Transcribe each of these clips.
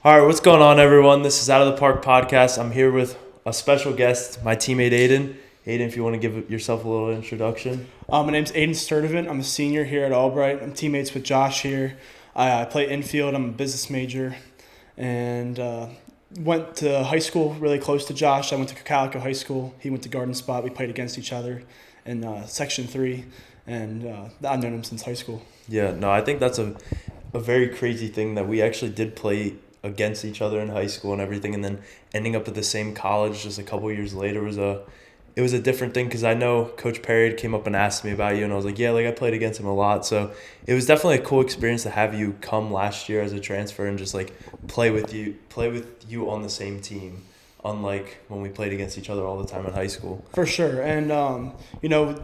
All right, what's going on, everyone? This is Out of the Park podcast. I'm here with a special guest, my teammate Aidan. Aidan, if you want to give yourself a little introduction. My name's Aidan Sturtevant. I'm a senior here at Albright. I'm teammates with Josh here. I play infield. I'm a business major, and went to high school really close to Josh. I went to Calico High School. He went to Garden Spot. We played against each other in Section 3, and I've known him since high school. Yeah, no, I think that's a very crazy thing that we actually did play against each other in high school and everything, and then ending up at the same college just a couple years later was a different thing, because I know Coach Perry came up and asked me about you, and I was like, yeah, like I played against him a lot. So it was definitely a cool experience to have you come last year as a transfer and just like play with you on the same team, unlike when we played against each other all the time in high school. For sure. And,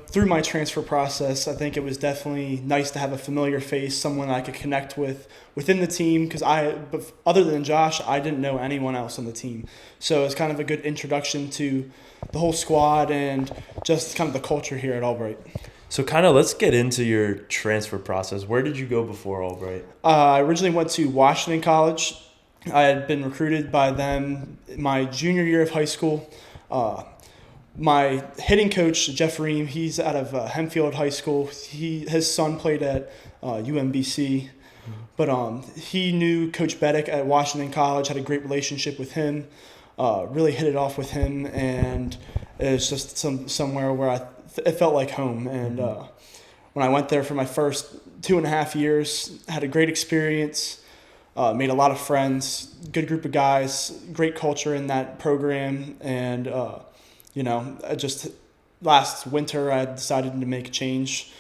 through my transfer process, I think it was definitely nice to have a familiar face, someone I could connect with within the team, because but other than Josh, I didn't know anyone else on the team. So it's kind of a good introduction to the whole squad and just kind of the culture here at Albright. So let's get into your transfer process. Where did you go before Albright? I originally went to Washington College. I had been recruited by them my junior year of high school. My hitting coach, Jeff Ream, he's out of Hempfield High School. His son played at UMBC. But he knew Coach Beddick at Washington College, had a great relationship with him, really hit it off with him, and it was just somewhere where it felt like home. And when I went there for my first 2.5 years, had a great experience. Made a lot of friends, good group of guys, great culture in that program. And, last winter I decided to make a change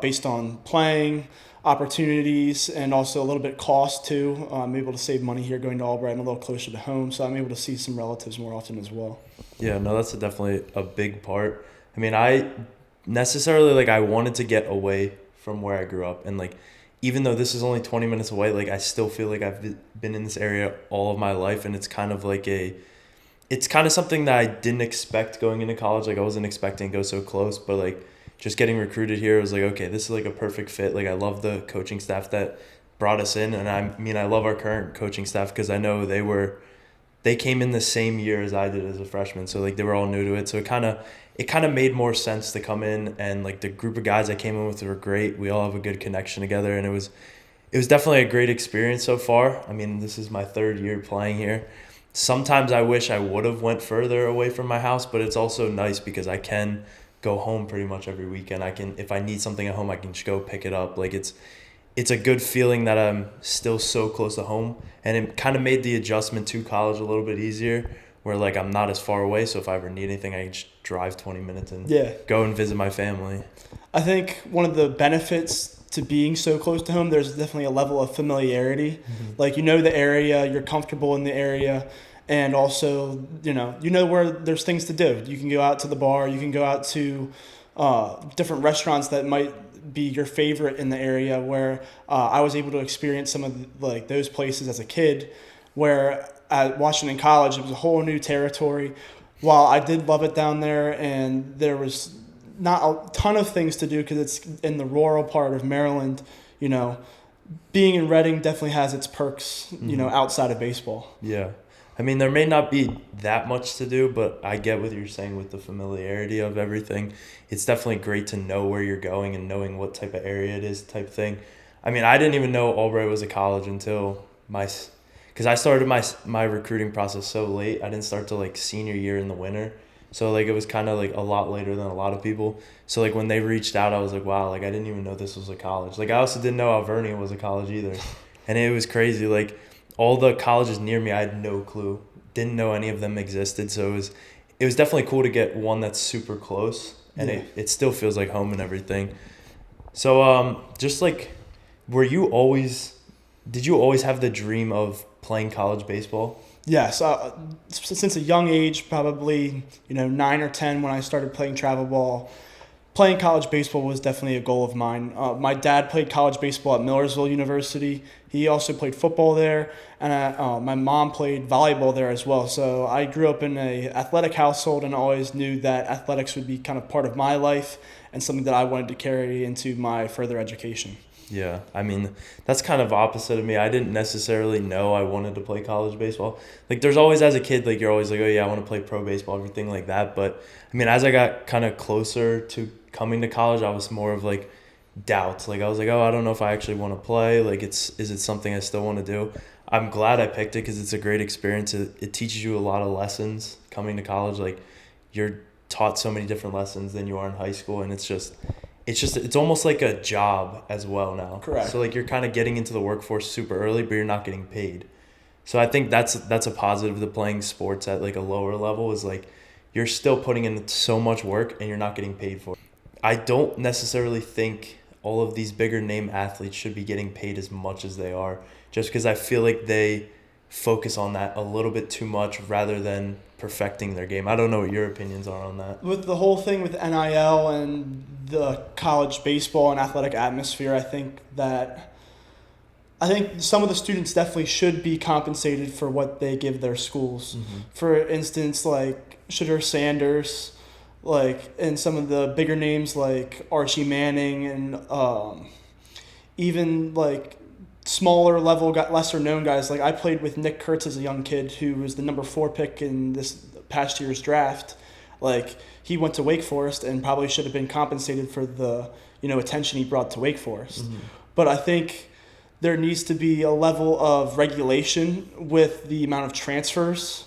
based on playing, opportunities, and also a little bit cost too. I'm able to save money here going to Albright. I'm a little closer to home, so I'm able to see some relatives more often as well. Yeah, no, that's definitely a big part. I mean, I wanted to get away from where I grew up, and even though this is only 20 minutes away, I still feel like I've been in this area all of my life, and it's kind of something that I didn't expect going into college. I wasn't expecting to go so close, but just getting recruited here was okay, this is a perfect fit. I love the coaching staff that brought us in, and I love our current coaching staff, because I know they came in the same year as I did as a freshman, so they were all new to it. So it kind of made more sense to come in, and the group of guys I came in with were great. We all have a good connection together, and it was definitely a great experience so far. I mean, this is my third year playing here. Sometimes I wish I would have went further away from my house, but it's also nice because I can go home pretty much every weekend. If I need something at home, I can just go pick it up. It's a good feeling that I'm still so close to home, and it kind of made the adjustment to college a little bit easier, where I'm not as far away, so if I ever need anything, I can just drive 20 minutes and go and visit my family. I think one of the benefits to being so close to home, there's definitely a level of familiarity. Mm-hmm. The area, you're comfortable in the area, and also, you know where there's things to do. You can go out to the bar, you can go out to different restaurants that might be your favorite in the area, where I was able to experience some of those places as a kid, where at Washington College, it was a whole new territory. While I did love it down there, and there was not a ton of things to do because it's in the rural part of Maryland, being in Reading definitely has its perks, mm-hmm. Outside of baseball. Yeah. I mean, there may not be that much to do, but I get what you're saying with the familiarity of everything. It's definitely great to know where you're going and knowing what type of area it is type thing. I mean, I didn't even know Albright was a college until because I started my recruiting process so late. I didn't start till senior year in the winter. So it was kind of a lot later than a lot of people. So when they reached out, I was like, wow, I didn't even know this was a college. I also didn't know Alvernia was a college either. And it was crazy. All the colleges near me, I had no clue. Didn't know any of them existed. So it was definitely cool to get one that's super close, and it still feels like home and everything. So did you always have the dream of playing college baseball? Yes, since a young age, probably 9 or 10, when I started playing travel ball, playing college baseball was definitely a goal of mine. My dad played college baseball at Millersville University. He also played football there, and my mom played volleyball there as well. So I grew up in an athletic household and always knew that athletics would be kind of part of my life and something that I wanted to carry into my further education. Yeah, I mean, that's kind of opposite of me. I didn't necessarily know I wanted to play college baseball. Like, there's always, as a kid, like, you're always like, oh, yeah, I want to play pro baseball, everything like that. But, I mean, as I got kind of closer to coming to college, I was more of, like, doubts. Like, I was like, oh, I don't know if I actually want to play. Like, is it something I still want to do? I'm glad I picked it because it's a great experience. It teaches you a lot of lessons coming to college. Like, you're taught so many different lessons than you are in high school, and it's almost like a job as well now. Correct. So like you're kind of getting into the workforce super early, but you're not getting paid. So I think that's a positive to playing sports at like a lower level is like you're still putting in so much work and you're not getting paid for it. I don't necessarily think all of these bigger name athletes should be getting paid as much as they are, just because I feel like they focus on that a little bit too much rather than perfecting their game. I don't know what your opinions are on that. With the whole thing with NIL and the college baseball and athletic atmosphere, I think some of the students definitely should be compensated for what they give their schools. Mm-hmm. For instance, like Shedeur Sanders, like, and some of the bigger names like Archie Manning and even like smaller level, lesser known guys. Like I played with Nick Kurtz as a young kid who was the number 4 pick in this past year's draft. Like he went to Wake Forest and probably should have been compensated for the attention he brought to Wake Forest. Mm-hmm. But I think there needs to be a level of regulation with the amount of transfers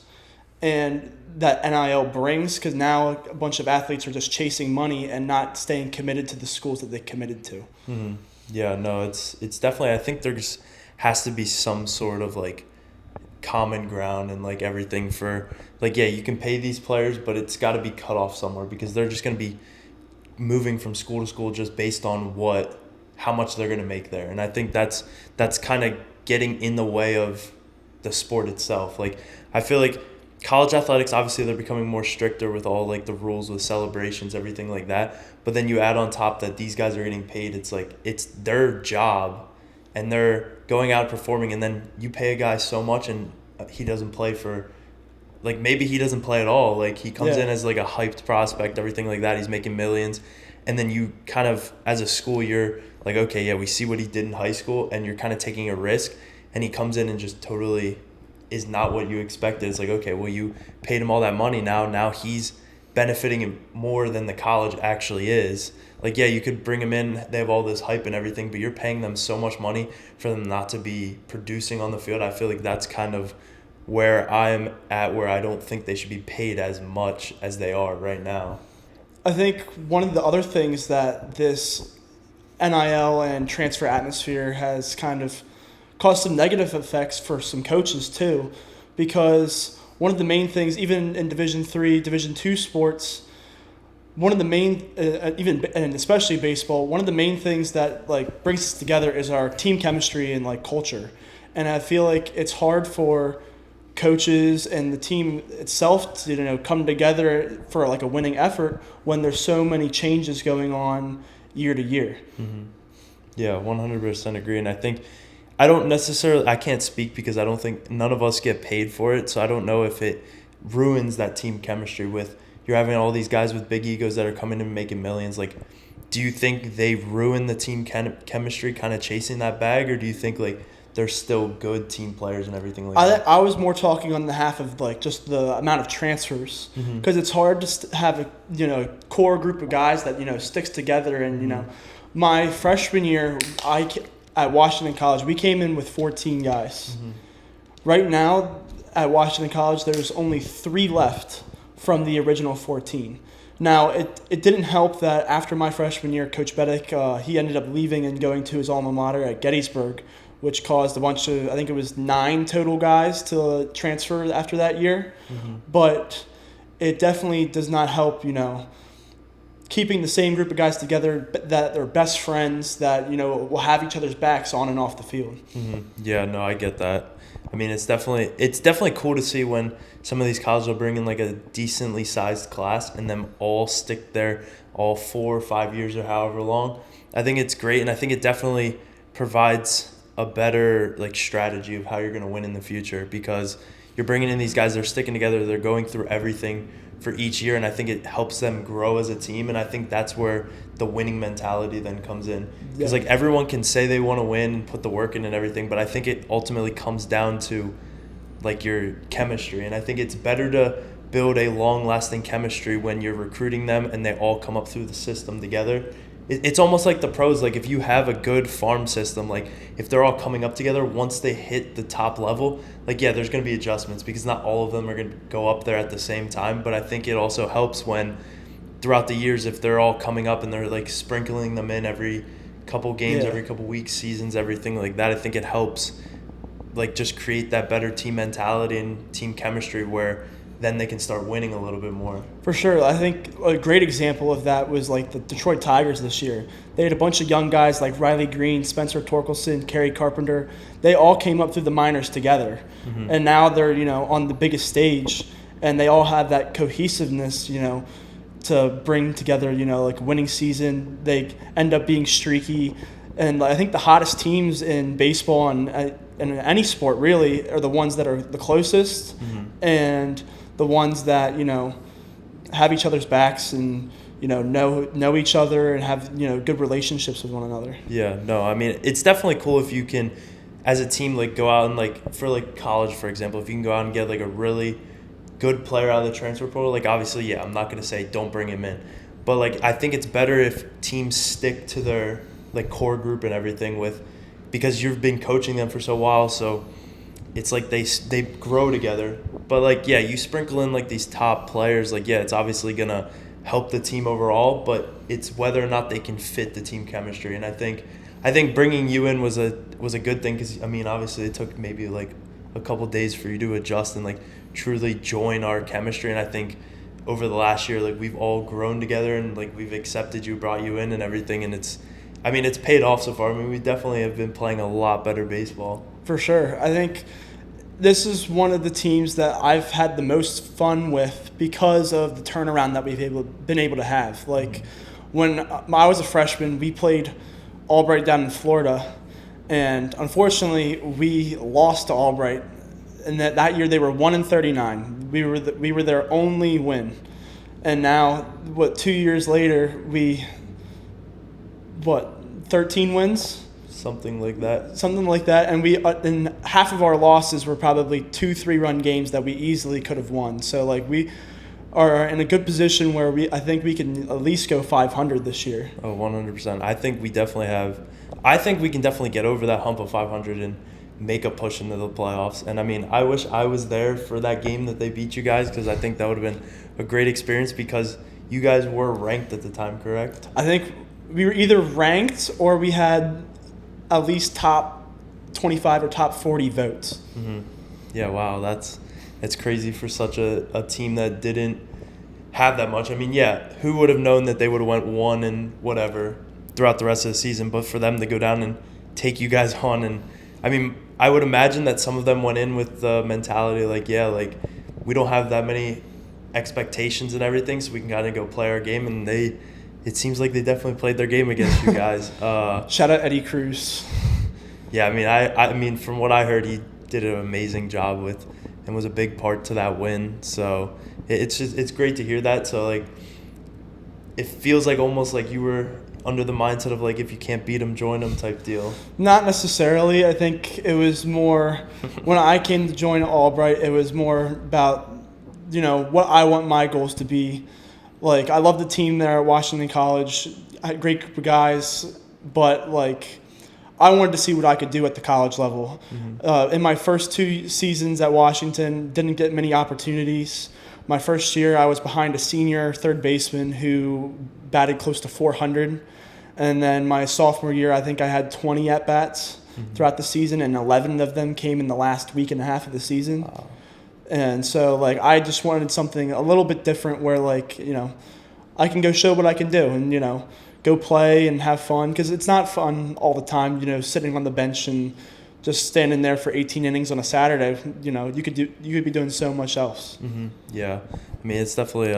and that NIL brings, because now a bunch of athletes are just chasing money and not staying committed to the schools that they committed to. Mm-hmm. Yeah, no, it's definitely, I think there's has to be some sort of like common ground and like everything for like, yeah, you can pay these players, but it's got to be cut off somewhere because they're just going to be moving from school to school just based on how much they're going to make there. And I think that's kind of getting in the way of the sport itself. Like I feel like college athletics, obviously they're becoming more stricter with all like the rules with celebrations, everything like that. But then you add on top that these guys are getting paid. It's like it's their job and they're going out performing, and then you pay a guy so much and he doesn't play for like maybe he doesn't play at all. Like he comes in as like a hyped prospect, everything like that. He's making millions. And then you kind of, as a school, you're like, okay, yeah, we see what he did in high school, and you're kind of taking a risk, and he comes in and just totally is not what you expected. It's like, okay, well, you paid him all that money now he's benefiting him more than the college actually is. Like, yeah, you could bring him in, they have all this hype and everything, but you're paying them so much money for them not to be producing on the field. I feel like that's kind of where I'm at, where I don't think they should be paid as much as they are right now. I think one of the other things that this NIL and transfer atmosphere has kind of caused some negative effects for some coaches too, because one of the main things, even in Division III, Division II sports, one of the main, even and especially baseball, one of the main things that like brings us together is our team chemistry and like culture, and I feel like it's hard for coaches and the team itself to come together for like a winning effort when there's so many changes going on year to year. Mm-hmm. Yeah, 100% agree. And I think I can't speak because I don't think none of us get paid for it, so I don't know if it ruins that team chemistry with you're having all these guys with big egos that are coming in and making millions. Like, do you think they ruin the team chemistry kind of chasing that bag, or do you think like they're still good team players and everything like that? I was more talking on the half of like just the amount of transfers, because it's hard to have a core group of guys that sticks together. And my freshman year, at Washington College, we came in with 14 guys. Mm-hmm. Right now at Washington College, there's only 3 left from the original 14. Now, it didn't help that after my freshman year, Coach Beddick, he ended up leaving and going to his alma mater at Gettysburg, which caused a bunch of, I think it was 9 total guys to transfer after that year. Mm-hmm. But it definitely does not help, keeping the same group of guys together that they're best friends, that, will have each other's backs on and off the field. Mm-hmm. Yeah, no, I get that. I mean, it's definitely cool to see when some of these colleges will bring in like a decently sized class and them all stick there all 4 or 5 years or however long. I think it's great, and I think it definitely provides a better like strategy of how you're going to win in the future, because you're bringing in these guys, they're sticking together, they're going through everything for each year, and I think it helps them grow as a team, and I think that's where the winning mentality then comes in. Because like everyone can say they want to win and put the work in and everything, but I think it ultimately comes down to like your chemistry, and I think it's better to build a long-lasting chemistry when you're recruiting them and they all come up through the system together. It's almost like the pros. Like if you have a good farm system, like if they're all coming up together, once they hit the top level, like yeah, there's going to be adjustments because not all of them are going to go up there at the same time. But I think it also helps when throughout the years, if they're all coming up and they're like sprinkling them in every couple games, every couple weeks, seasons, everything like that, I think it helps like just create that better team mentality and team chemistry where then they can start winning a little bit more. For sure. I think a great example of that was like the Detroit Tigers this year. They had a bunch of young guys like Riley Green, Spencer Torkelson, Kerry Carpenter. They all came up through the minors together. Mm-hmm. And now they're, on the biggest stage, and they all have that cohesiveness, to bring together, like winning season. They end up being streaky. And I think the hottest teams in baseball and in any sport really are the ones that are the closest and the ones that, have each other's backs and, know each other and have, good relationships with one another. Yeah, no, I mean, it's definitely cool if you can, as a team, like go out and like for like college, for example, if you can go out and get like a really good player out of the transfer portal, like obviously, yeah, I'm not going to say don't bring him in. But like I think it's better if teams stick to their like core group and everything because you've been coaching them for so while, so it's like they grow together. But like yeah, you sprinkle in like these top players, like yeah, it's obviously gonna help the team overall, but it's whether or not they can fit the team chemistry. And I think bringing you in was a good thing because I mean obviously it took maybe like a couple days for you to adjust and like truly join our chemistry. And I think over the last year, like we've all grown together and like we've accepted you, brought you in and everything, and it's paid off so far. I mean, we definitely have been playing a lot better baseball. For sure. I think this is one of the teams that I've had the most fun with because of the turnaround that we've been able to have. Like when I was a freshman, we played Albright down in Florida, and unfortunately, we lost to Albright. And that year they were 1-39. We were their only win. And now, 2 years later, 13 wins? Something like that. And and half of our losses were probably 2 3-run games that we easily could have won. So like we are in a good position where I think we can at least go 500 this year. Oh, 100%. I think we can definitely get over that hump of 500 and make a push into the playoffs. And I mean, I wish I was there for that game that they beat you guys because I think that would have been a great experience because you guys were ranked at the time, correct? I think we were either ranked or we had at least top 25 or top 40 votes. Mm-hmm. Yeah, wow, that's crazy for such a team that didn't have that much. I mean, yeah, who would have known that they would have went 1 and whatever throughout the rest of the season, but for them to go down and take you guys on, and I mean, I would imagine that some of them went in with the mentality like, yeah, like we don't have that many expectations and everything, so we can kind of go play our game, and it seems like they definitely played their game against you guys. Shout out Eddie Cruz. Yeah, I mean, from what I heard, he did an amazing job with and was a big part to that win. So it's great to hear that. So like, it feels like almost like you were under the mindset of like if you can't beat them, join them type deal. Not necessarily. I think it was more when I came to join Albright, it was more about what I want my goals to be. Like, I love the team there at Washington College. I had a great group of guys, but, like, I wanted to see what I could do at the college level. Mm-hmm. In my first 2 seasons at Washington, didn't get many opportunities. My first year, I was behind a senior third baseman who batted close to 400. And then my sophomore year, I think I had 20 at-bats throughout the season, and 11 of them came in the last week and a half of the season. Wow. And so, like, I just wanted something a little bit different where, like, I can go show what I can do and, go play and have fun. Because it's not fun all the time, sitting on the bench and just standing there for 18 innings on a Saturday. You could be doing so much else. Mm-hmm. Yeah. I mean, it's definitely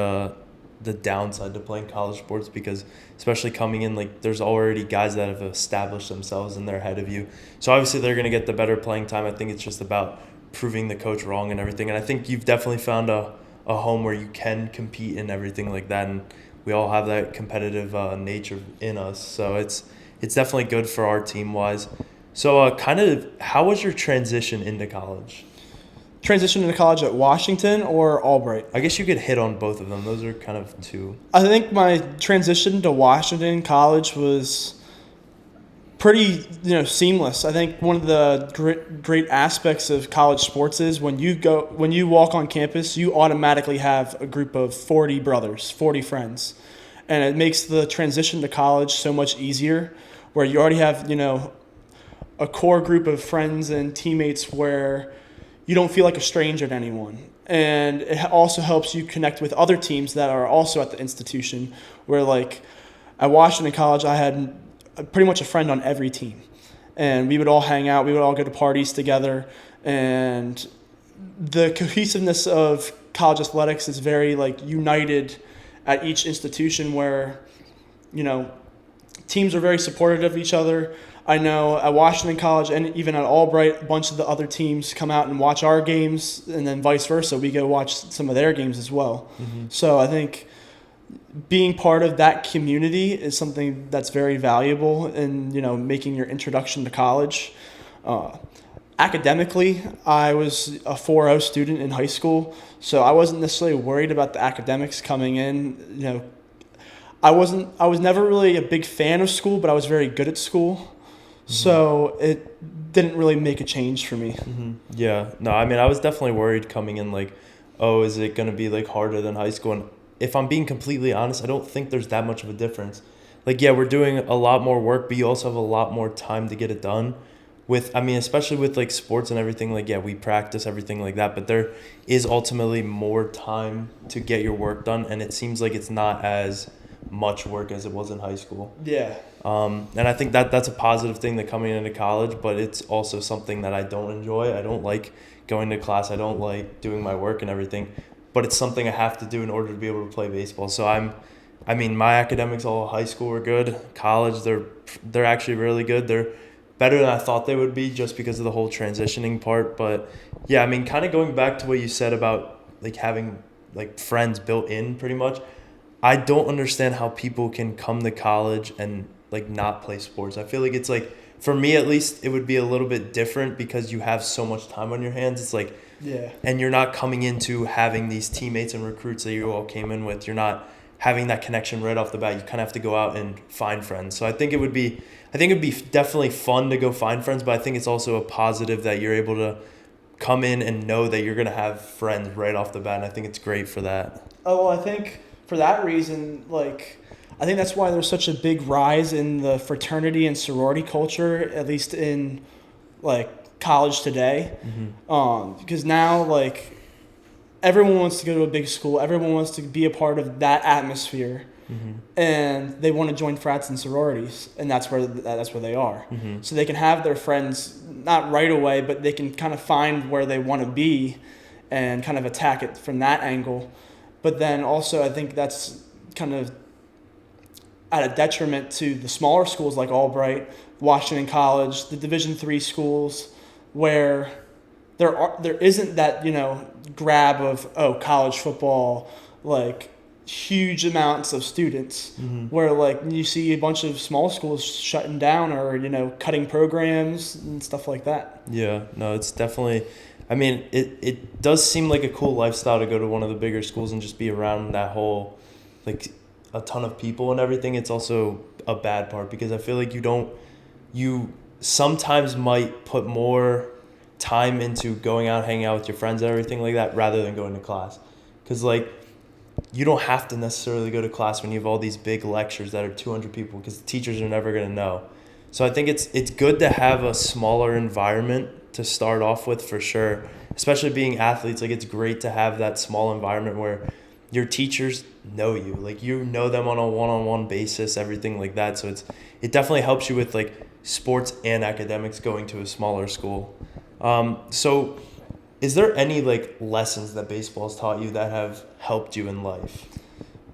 the downside to playing college sports because especially coming in, like, there's already guys that have established themselves and they're ahead of you. So, obviously, they're going to get the better playing time. I think it's just about proving the coach wrong and everything. And I think you've definitely found a home where you can compete and everything like that. And we all have that competitive nature in us. So it's definitely good for our team wise. So kind of how was your transition into college? Transition into college at Washington or Albright? I guess you could hit on both of them. Those are kind of two. I think my transition to Washington College was pretty, seamless. I think one of the great aspects of college sports is when you walk on campus, you automatically have a group of 40 brothers, 40 friends. And it makes the transition to college so much easier, where you already have, a core group of friends and teammates where you don't feel like a stranger to anyone. And it also helps you connect with other teams that are also at the institution, where like at Washington College, I had pretty much a friend on every team. And we would all hang out, we would all go to parties together. And the cohesiveness of college athletics is very like united at each institution, where, teams are very supportive of each other. I know at Washington College and even at Albright, a bunch of the other teams come out and watch our games, and then vice versa. We go watch some of their games as well. Mm-hmm. So I think being part of that community is something that's very valuable in, making your introduction to college. Academically, I was a 4.0 student in high school, so I wasn't necessarily worried about the academics coming in. I was never really a big fan of school, but I was very good at school. So it didn't really make a change for me. Mm-hmm. Yeah. No, I mean, I was definitely worried coming in, like, oh, is it going to be, like, harder than high school? And if I'm being completely honest, I don't think there's that much of a difference. Like, yeah, we're doing a lot more work, but you also have a lot more time to get it done. Especially with, like, sports and everything, like, yeah, we practice, everything like that, but there is ultimately more time to get your work done, and it seems like it's not as much work as it was in high school. Yeah. And I think that's a positive thing that coming into college, but it's also something that I don't enjoy. I don't like going to class. I don't like doing my work and everything, but it's something I have to do in order to be able to play baseball. So my academics all high school were good. College, they're actually really good. They're better than I thought they would be just because of the whole transitioning part. But yeah, kind of going back to what you said about like having like friends built in pretty much. I don't understand how people can come to college and like not play sports. I feel like it's like, for me at least, it would be a little bit different because you have so much time on your hands. It's like, yeah, and you're not coming into having these teammates and recruits that you all came in with. You're not having that connection right off the bat. You kind of have to go out and find friends. So I think it'd be definitely fun to go find friends, but I think it's also a positive that you're able to come in and know that you're going to have friends right off the bat. And I think it's great for that. Oh, well, I think for that reason, I think that's why there's such a big rise in the fraternity and sorority culture, at least in college today. Mm-hmm. Because now everyone wants to go to a big school, everyone wants to be a part of that atmosphere, mm-hmm. and they want to join frats and sororities, and that's where they are. Mm-hmm. So they can have their friends not right away, but they can kind of find where they want to be, and kind of attack it from that angle. But then also, I think that's kind of at a detriment to the smaller schools like Albright, Washington College, the Division III schools, where there isn't that grab of college football, huge amounts of students, mm-hmm. where you see a bunch of small schools shutting down or cutting programs and stuff like that. Yeah, no, it's definitely. It does seem like a cool lifestyle to go to one of the bigger schools and just be around that whole, a ton of people and everything. It's also a bad part because I feel like you sometimes might put more time into going out, hanging out with your friends and everything like that rather than going to class. Because, you don't have to necessarily go to class when you have all these big lectures that are 200 people because the teachers are never going to know. So I think it's good to have a smaller environment to start off with for sure, especially being athletes. It's great to have that small environment where your teachers know you, you know them on a one-on-one basis, everything like that. So it definitely helps you with sports and academics going to a smaller school. So is there any lessons that baseball has taught you that have helped you in life?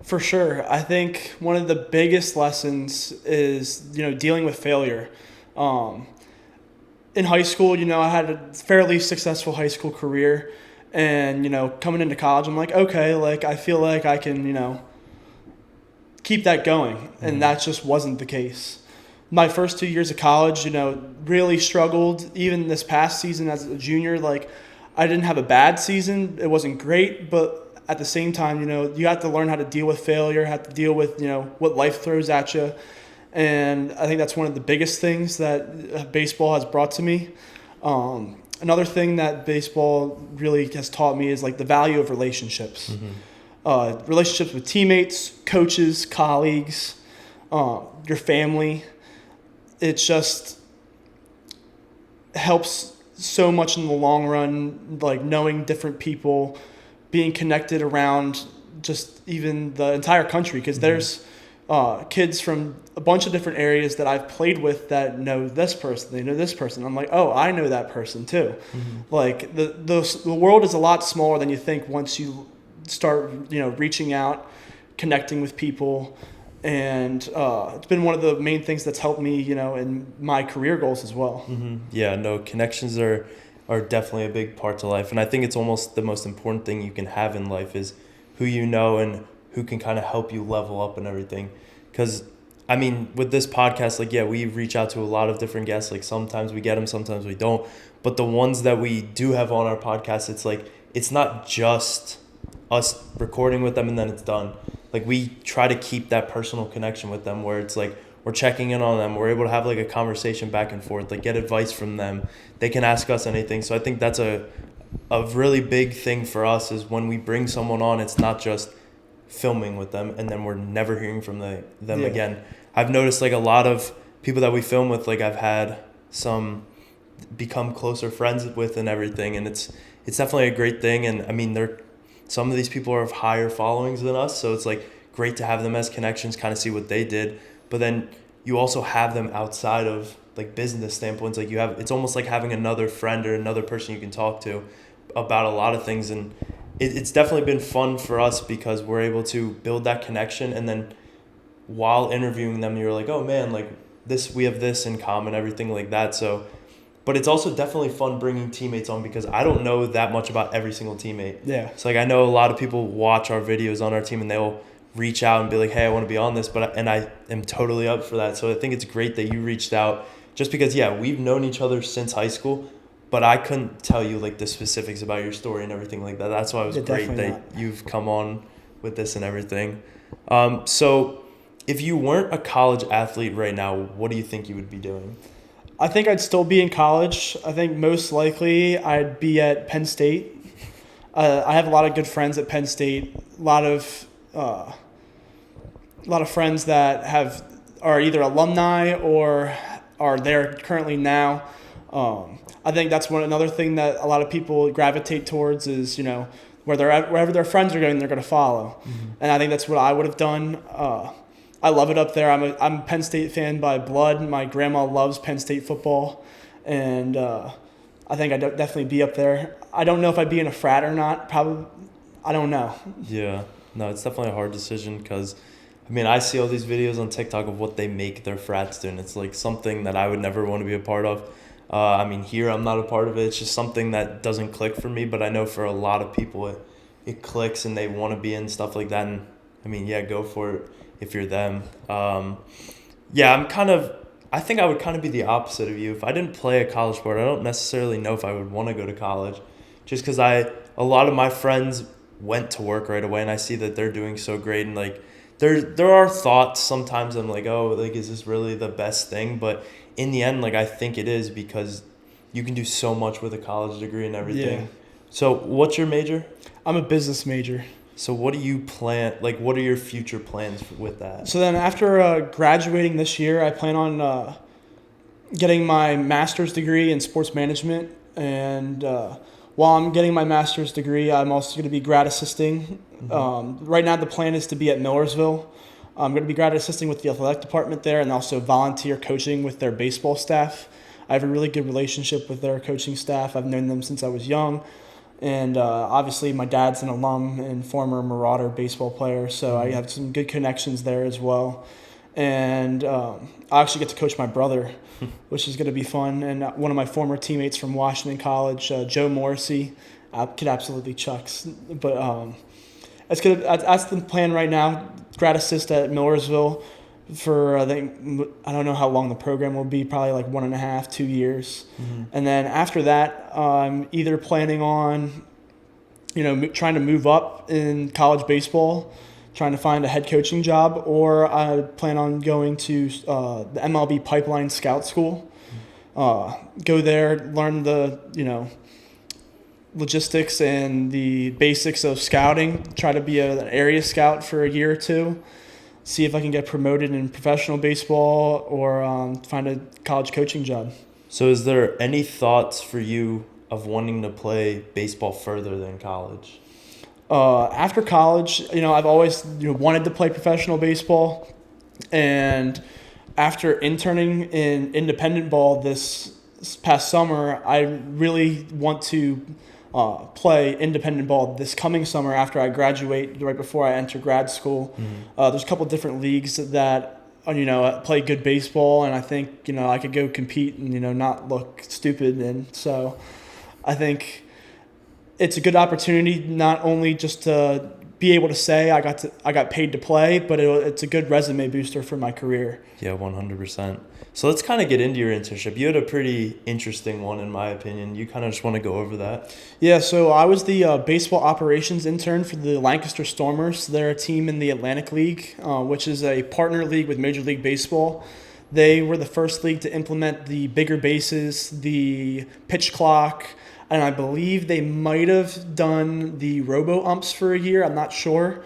For sure. I think one of the biggest lessons is, dealing with failure. in high school, I had a fairly successful high school career. And, coming into college, I'm like, okay, like, I feel like I can, keep that going. And that just wasn't the case. My first 2 years of college, really struggled. Even this past season as a junior, like, I didn't have a bad season. It wasn't great, but at the same time, you have to learn how to deal with failure, have to deal with, what life throws at you. And I think that's one of the biggest things that baseball has brought to me. Another thing that baseball really has taught me is like the value of relationships. Relationships with teammates, coaches, colleagues, your family. It just helps so much in the long run, like knowing different people, being connected around just even the entire country, because there's kids from a bunch of different areas that I've played with that know this person, they know this person. I'm like, oh, I know that person too. Like the world is a lot smaller than you think once you start, reaching out, connecting with people. And it's been one of the main things that's helped me, in my career goals as well. Yeah, no, connections are definitely a big part to life. And I think it's almost the most important thing you can have in life is who you know and who can kind of help you level up and everything. Because, I mean, with this podcast, like, yeah, we reach out to a lot of different guests. Like, sometimes we get them, sometimes we don't. But the ones that we do have on our podcast, it's like, it's not just us recording with them and then it's done. Like, we try to keep that personal connection with them where it's like we're checking in on them. We're able to have like a conversation back and forth, like get advice from them. They can ask us anything. So I think that's a really big thing for us is when we bring someone on, it's not just filming with them and then we're never hearing from them again. I've noticed like a lot of people that we film with, like I've had some become closer friends with and everything. And it's definitely a great thing. And I mean, some of these people are of higher followings than us, so it's like great to have them as connections, kind of see what they did. But then you also have them outside of like business standpoints. Like it's almost like having another friend or another person you can talk to about a lot of things. And it's definitely been fun for us because we're able to build that connection. And then while interviewing them, you're like, oh man, like we have this in common, everything like that. So. But it's also definitely fun bringing teammates on because I don't know that much about every single teammate. Yeah. So like I know a lot of people watch our videos on our team and they'll reach out and be like, hey, I want to be on this, and I am totally up for that. So I think it's great that you reached out just because, yeah, we've known each other since high school, but I couldn't tell you like the specifics about your story and everything like that. That's why it was great that you've come on with this and everything. So if you weren't a college athlete right now, what do you think you would be doing? I think I'd still be in college. I think most likely I'd be at Penn State. I have a lot of good friends at Penn State. A lot of friends that are either alumni or are there currently now. I think that's another thing that a lot of people gravitate towards is wherever their friends are going, they're going to follow. And I think that's what I would have done. I love it up there. I'm a Penn State fan by blood. My grandma loves Penn State football, and I think I'd definitely be up there. I don't know if I'd be in a frat or not. Probably, I don't know. Yeah, no, it's definitely a hard decision because, I mean, I see all these videos on TikTok of what they make their frats do, and it's like something that I would never want to be a part of. I mean, here I'm not a part of it. It's just something that doesn't click for me, but I know for a lot of people it clicks and they want to be in stuff like that. And I mean, yeah, go for it. If you're them. I think I would kind of be the opposite of you. If I didn't play a college sport, I don't necessarily know if I would want to go to college just because a lot of my friends went to work right away and I see that they're doing so great. And like, there are thoughts sometimes I'm like, oh, like, is this really the best thing? But in the end, like, I think it is because you can do so much with a college degree and everything. Yeah. So what's your major? I'm a business major. So what do you plan, like what are your future plans with that? So then after graduating this year, I plan on getting my master's degree in sports management. And while I'm getting my master's degree, I'm also going to be grad assisting. Right now the plan is to be at Millersville. I'm going to be grad assisting with the athletic department there and also volunteer coaching with their baseball staff. I have a really good relationship with their coaching staff. I've known them since I was young. And obviously my dad's an alum and former Marauder baseball player, so I have some good connections there as well. and I actually get to coach my brother, which is going to be fun. And one of my former teammates from Washington College, Joe Morrissey, kid absolutely chucks. But that's the plan right now. Grad assist at Millersville for I don't know how long the program will be, probably like 1.5, 2 years. And then after that, I'm either planning on, trying to move up in college baseball, trying to find a head coaching job, or I plan on going to the MLB Pipeline Scout School. Go there, learn the, logistics and the basics of scouting, try to be an area scout for a year or two, see if I can get promoted in professional baseball or find a college coaching job. So is there any thoughts for you of wanting to play baseball further than college? After college, I've always wanted to play professional baseball, and after interning in independent ball this past summer, I really want to play independent ball this coming summer after I graduate, right before I enter grad school. There's a couple different leagues that play good baseball, and I think I could go compete and not look stupid, and so I think it's a good opportunity not only just to be able to say I got paid to play, but it's a good resume booster for my career. Yeah, 100%. So let's kind of get into your internship. You had a pretty interesting one, in my opinion. You kind of just want to go over that? Yeah, so I was the baseball operations intern for the Lancaster Stormers. They're a team in the Atlantic League, which is a partner league with Major League Baseball. They were the first league to implement the bigger bases, the pitch clock, and I believe they might have done the robo-umps for a year. I'm not sure.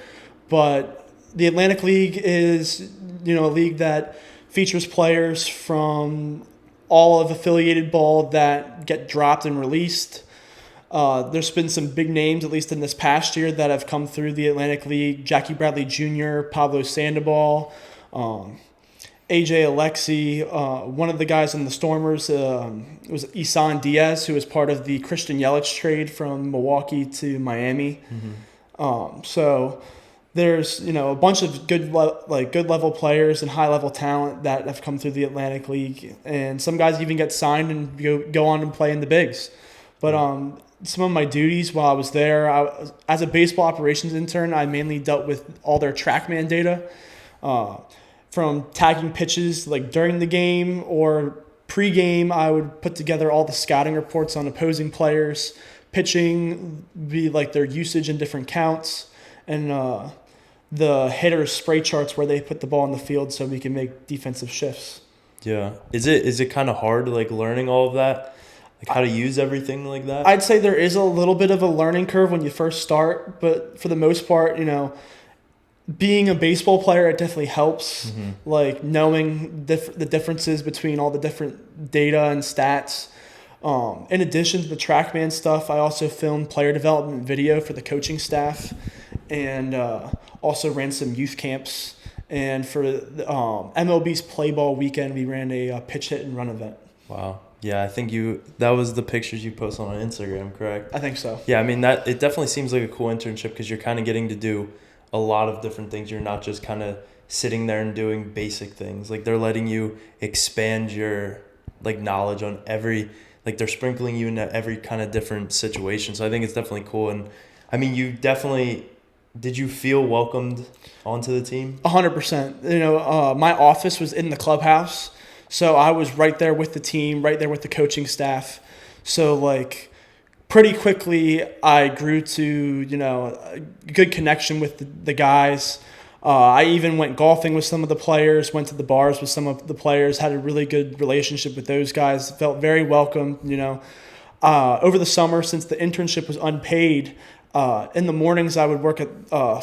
But the Atlantic League is, a league that features players from all of affiliated ball that get dropped and released. There's been some big names, at least in this past year, that have come through the Atlantic League. Jackie Bradley Jr., Pablo Sandoval, AJ Alexi. One of the guys in the Stormers was Isan Diaz, who was part of the Christian Yelich trade from Milwaukee to Miami. So there's a bunch of good level players and high level talent that have come through the Atlantic League, and some guys even get signed and go on and play in the bigs. But some of my duties while I was there, as a baseball operations intern, I mainly dealt with all their TrackMan data, from tagging pitches like during the game or pre-game. I would put together all the scouting reports on opposing players, pitching, be like their usage in different counts, and the hitters' spray charts where they put the ball in the field so we can make defensive shifts. Yeah. Is it kind of hard, learning all of that? How to use everything like that? I'd say there is a little bit of a learning curve when you first start, but for the most part, being a baseball player, it definitely helps. Knowing the differences between all the different data and stats. In addition to the TrackMan stuff, I also filmed player development video for the coaching staff, and also ran some youth camps. And for the, MLB's Play Ball weekend, we ran a pitch hit and run event. Wow. Yeah, I think that was the pictures you posted on Instagram, correct? I think so. Yeah, I mean, it definitely seems like a cool internship because you're kind of getting to do a lot of different things. You're not just kind of sitting there and doing basic things. They're letting you expand your knowledge on every, they're sprinkling you into every kind of different situation. So I think it's definitely cool. And I mean, did you feel welcomed onto the team? 100%. My office was in the clubhouse, so I was right there with the team, right there with the coaching staff. So pretty quickly, I grew to, a good connection with the guys. I even went golfing with some of the players, went to the bars with some of the players, had a really good relationship with those guys, felt very welcome. Over the summer, since the internship was unpaid, in the mornings I would work at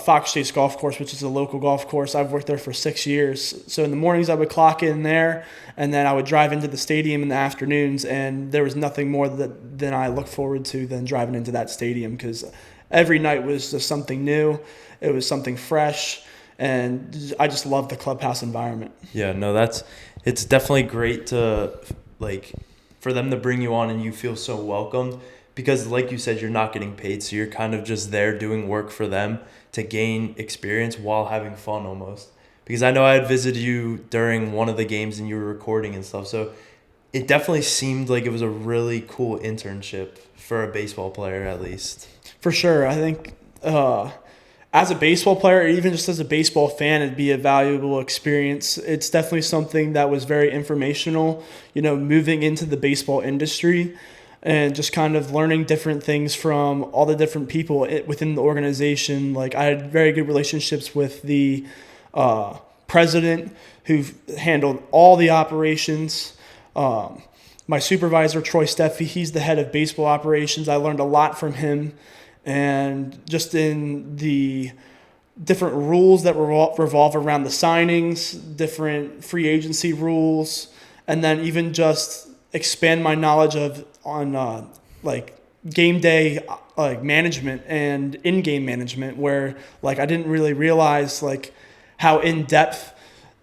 Fox Chase Golf Course, which is a local golf course. I've worked there for 6 years. So in the mornings I would clock in there, and then I would drive into the stadium in the afternoons, and there was nothing more than I look forward to than driving into that stadium, because every night was just something new. It was something fresh, and I just love the clubhouse environment. Yeah, no, it's definitely great to for them to bring you on and you feel so welcomed. Because like you said, you're not getting paid, so you're kind of just there doing work for them to gain experience while having fun almost, because I know I had visited you during one of the games and you were recording and stuff. So it definitely seemed like it was a really cool internship for a baseball player, at least. For sure. I think as a baseball player, or even just as a baseball fan, it'd be a valuable experience. It's definitely something that was very informational, moving into the baseball industry and just kind of learning different things from all the different people within the organization. Like I had very good relationships with the president who handled all the operations. My supervisor, Troy Steffi, he's the head of baseball operations. I learned a lot from him. And just in the different rules that revolve around the signings, different free agency rules, and then even just expand my knowledge on like game day management and in-game management, where like I didn't really realize like how in-depth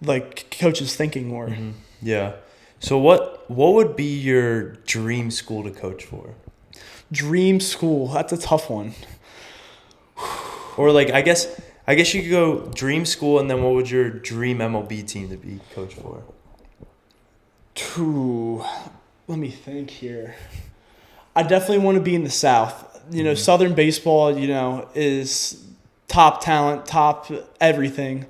like coaches' thinking were. Mm-hmm. Yeah. So what would be your dream school to coach for? Dream school, that's a tough one. Or like I guess you could go dream school, and then what would your dream MLB team to be coached for? Let me think here. I definitely want to be in the South. Southern baseball, is top talent, top everything.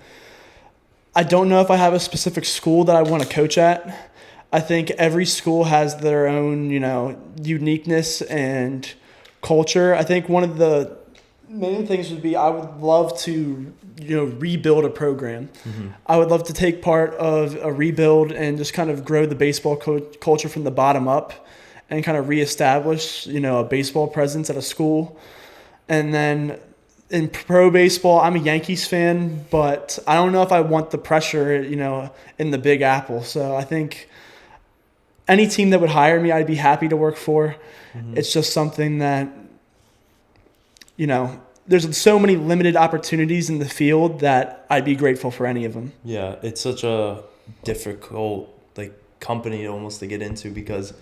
I don't know if I have a specific school that I want to coach at. I think every school has their own, uniqueness and culture. I think one of the main things would be I would love to, rebuild a program. Mm-hmm. I would love to take part of a rebuild and just kind of grow the baseball culture from the bottom up and kind of reestablish, a baseball presence at a school. And then in pro baseball, I'm a Yankees fan, but I don't know if I want the pressure, in the Big Apple. So I think any team that would hire me, I'd be happy to work for. Mm-hmm. It's just something that, there's so many limited opportunities in the field that I'd be grateful for any of them. Yeah, it's such a difficult company almost to get into, because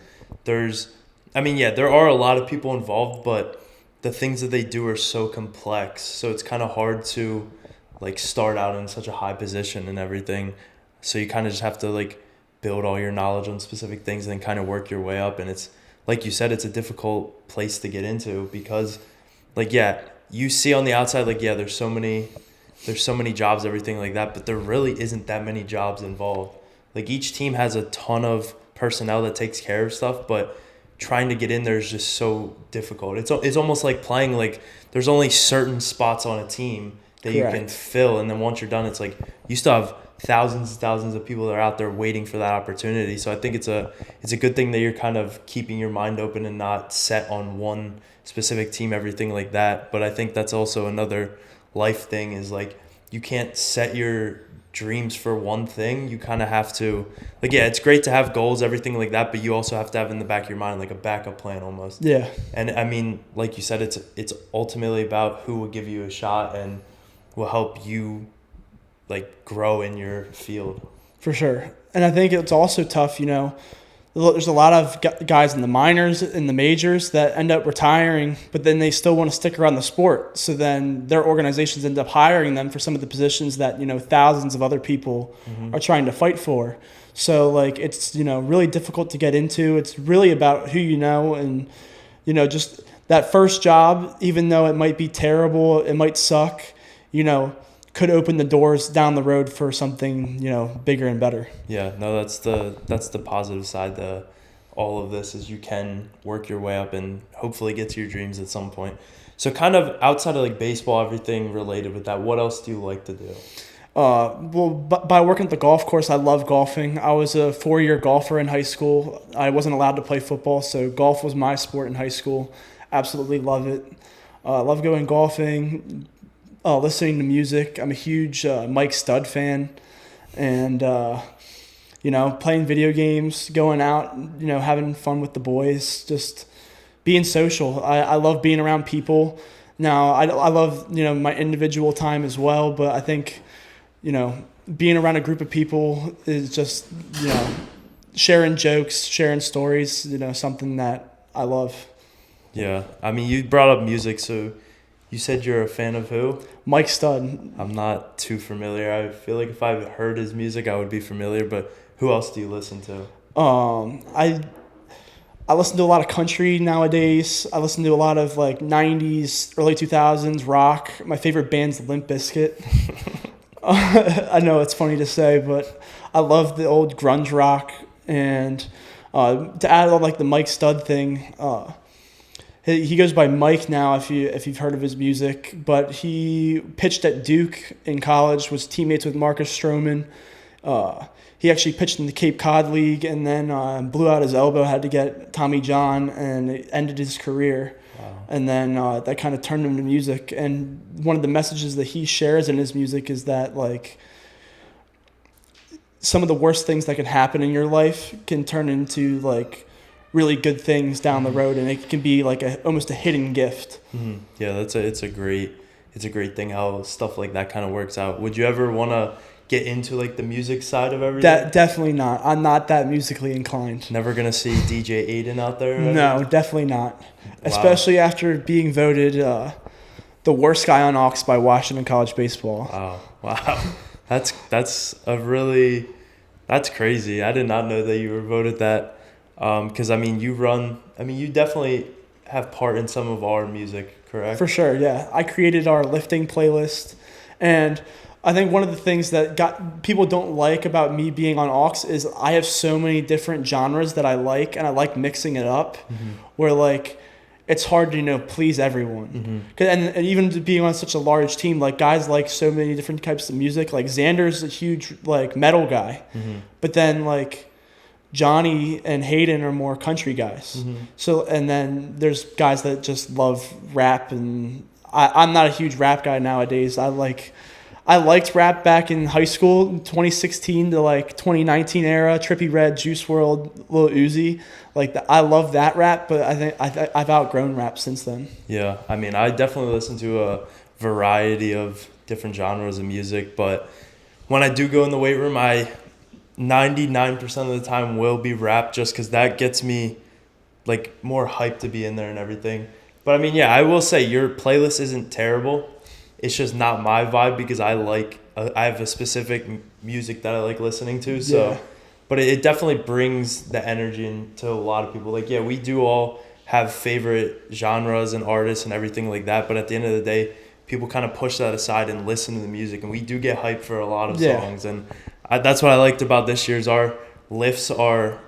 there are a lot of people involved, but the things that they do are so complex. So it's kind of hard to start out in such a high position and everything. So you kind of just have to build all your knowledge on specific things and then kind of work your way up. And it's like you said, it's a difficult place to get into, because you see on the outside, there's so many jobs, everything like that, but there really isn't that many jobs involved. Each team has a ton of personnel that takes care of stuff, but trying to get in there is just so difficult. It's almost like playing, there's only certain spots on a team that Correct. You can fill, and then once you're done, it's you still have thousands and thousands of people that are out there waiting for that opportunity. So I think it's a good thing that you're kind of keeping your mind open and not set on one specific team, everything like that. But I think that's also another life thing, is you can't set your dreams for one thing. You kind of have to it's great to have goals, everything like that, but you also have to have in the back of your mind a backup plan almost. Yeah. And I mean, like you said, it's ultimately about who will give you a shot and will help you grow in your field. For sure. And I think it's also tough, there's a lot of guys in the minors, in the majors, that end up retiring, but then they still want to stick around the sport. So then their organizations end up hiring them for some of the positions that, thousands of other people mm-hmm. are trying to fight for. So it's, really difficult to get into. It's really about who you know, and, just that first job, even though it might be terrible, it might suck, could open the doors down the road for something, bigger and better. Yeah, no, that's the positive side to all of this, is you can work your way up and hopefully get to your dreams at some point. So kind of outside of baseball, everything related with that, what else do you like to do? By working at the golf course, I love golfing. I was a 4-year golfer in high school. I wasn't allowed to play football, so golf was my sport in high school. Absolutely love it. Love going golfing. Listening to music. I'm a huge Mike Stud fan, and playing video games, going out, having fun with the boys, just being social. I love being around people. Now I love my individual time as well, but I think being around a group of people is just sharing jokes, sharing stories. Something that I love. Yeah, I mean, you brought up music, so You said you're a fan of who? Mike Stud. I'm not too familiar. I feel like if I heard his music, I would be familiar. But who else do you listen to? I listen to a lot of country nowadays. I listen to a lot of like 90s, early 2000s rock. My favorite band's Limp Bizkit. I know it's funny to say, but I love the old grunge rock. And to add on like the Mike Stud thing, he goes by Mike now if you've heard of his music. But he pitched at Duke in college, was teammates with Marcus Stroman. He actually pitched in the Cape Cod League and then blew out his elbow, had to get Tommy John, and it ended his career. Wow. And then that kind of turned him to music. And one of the messages that he shares in his music is that, like, some of the worst things that could happen in your life can turn into, like, really good things down the road, and it can be like almost a hidden gift. Mm-hmm. Yeah, it's a great thing how stuff like that kind of works out. Would you ever want to get into like the music side of everything? Definitely not. I'm not that musically inclined. Never gonna see DJ Aidan out there? No, definitely not. Wow. Especially after being voted the worst guy on aux by Washington College baseball. Wow. That's crazy. I did not know that you were voted that. Because you definitely have part in some of our music, correct? For sure, yeah. I created our lifting playlist, and I think one of the things that people don't like about me being on aux is I have so many different genres that I like, and I like mixing it up. Mm-hmm. Where like it's hard to please everyone. Mm-hmm. And even being on such a large team, like guys like so many different types of music. Like Xander's a huge like metal guy, but then like Johnny and Hayden are more country guys. Mm-hmm. So, and then there's guys that just love rap, and I'm not a huge rap guy nowadays. I liked rap back in high school, 2016 to like 2019 era, Trippie Redd, Juice WRLD, Lil Uzi. I love that rap, but I think I've outgrown rap since then. Yeah, I mean, I definitely listen to a variety of different genres of music, but when I do go in the weight room, 99% of the time will be rap, just because that gets me like more hyped to be in there and everything. But I mean, yeah, I will say your playlist isn't terrible. It's just not my vibe, because I have a specific music that I like listening to. So, yeah. But it definitely brings the energy into a lot of people. Like, yeah, we do all have favorite genres and artists and everything like that. But at the end of the day, people kind of push that aside and listen to the music, and we do get hyped for a lot of songs. And that's what I liked about this year's. Our lifts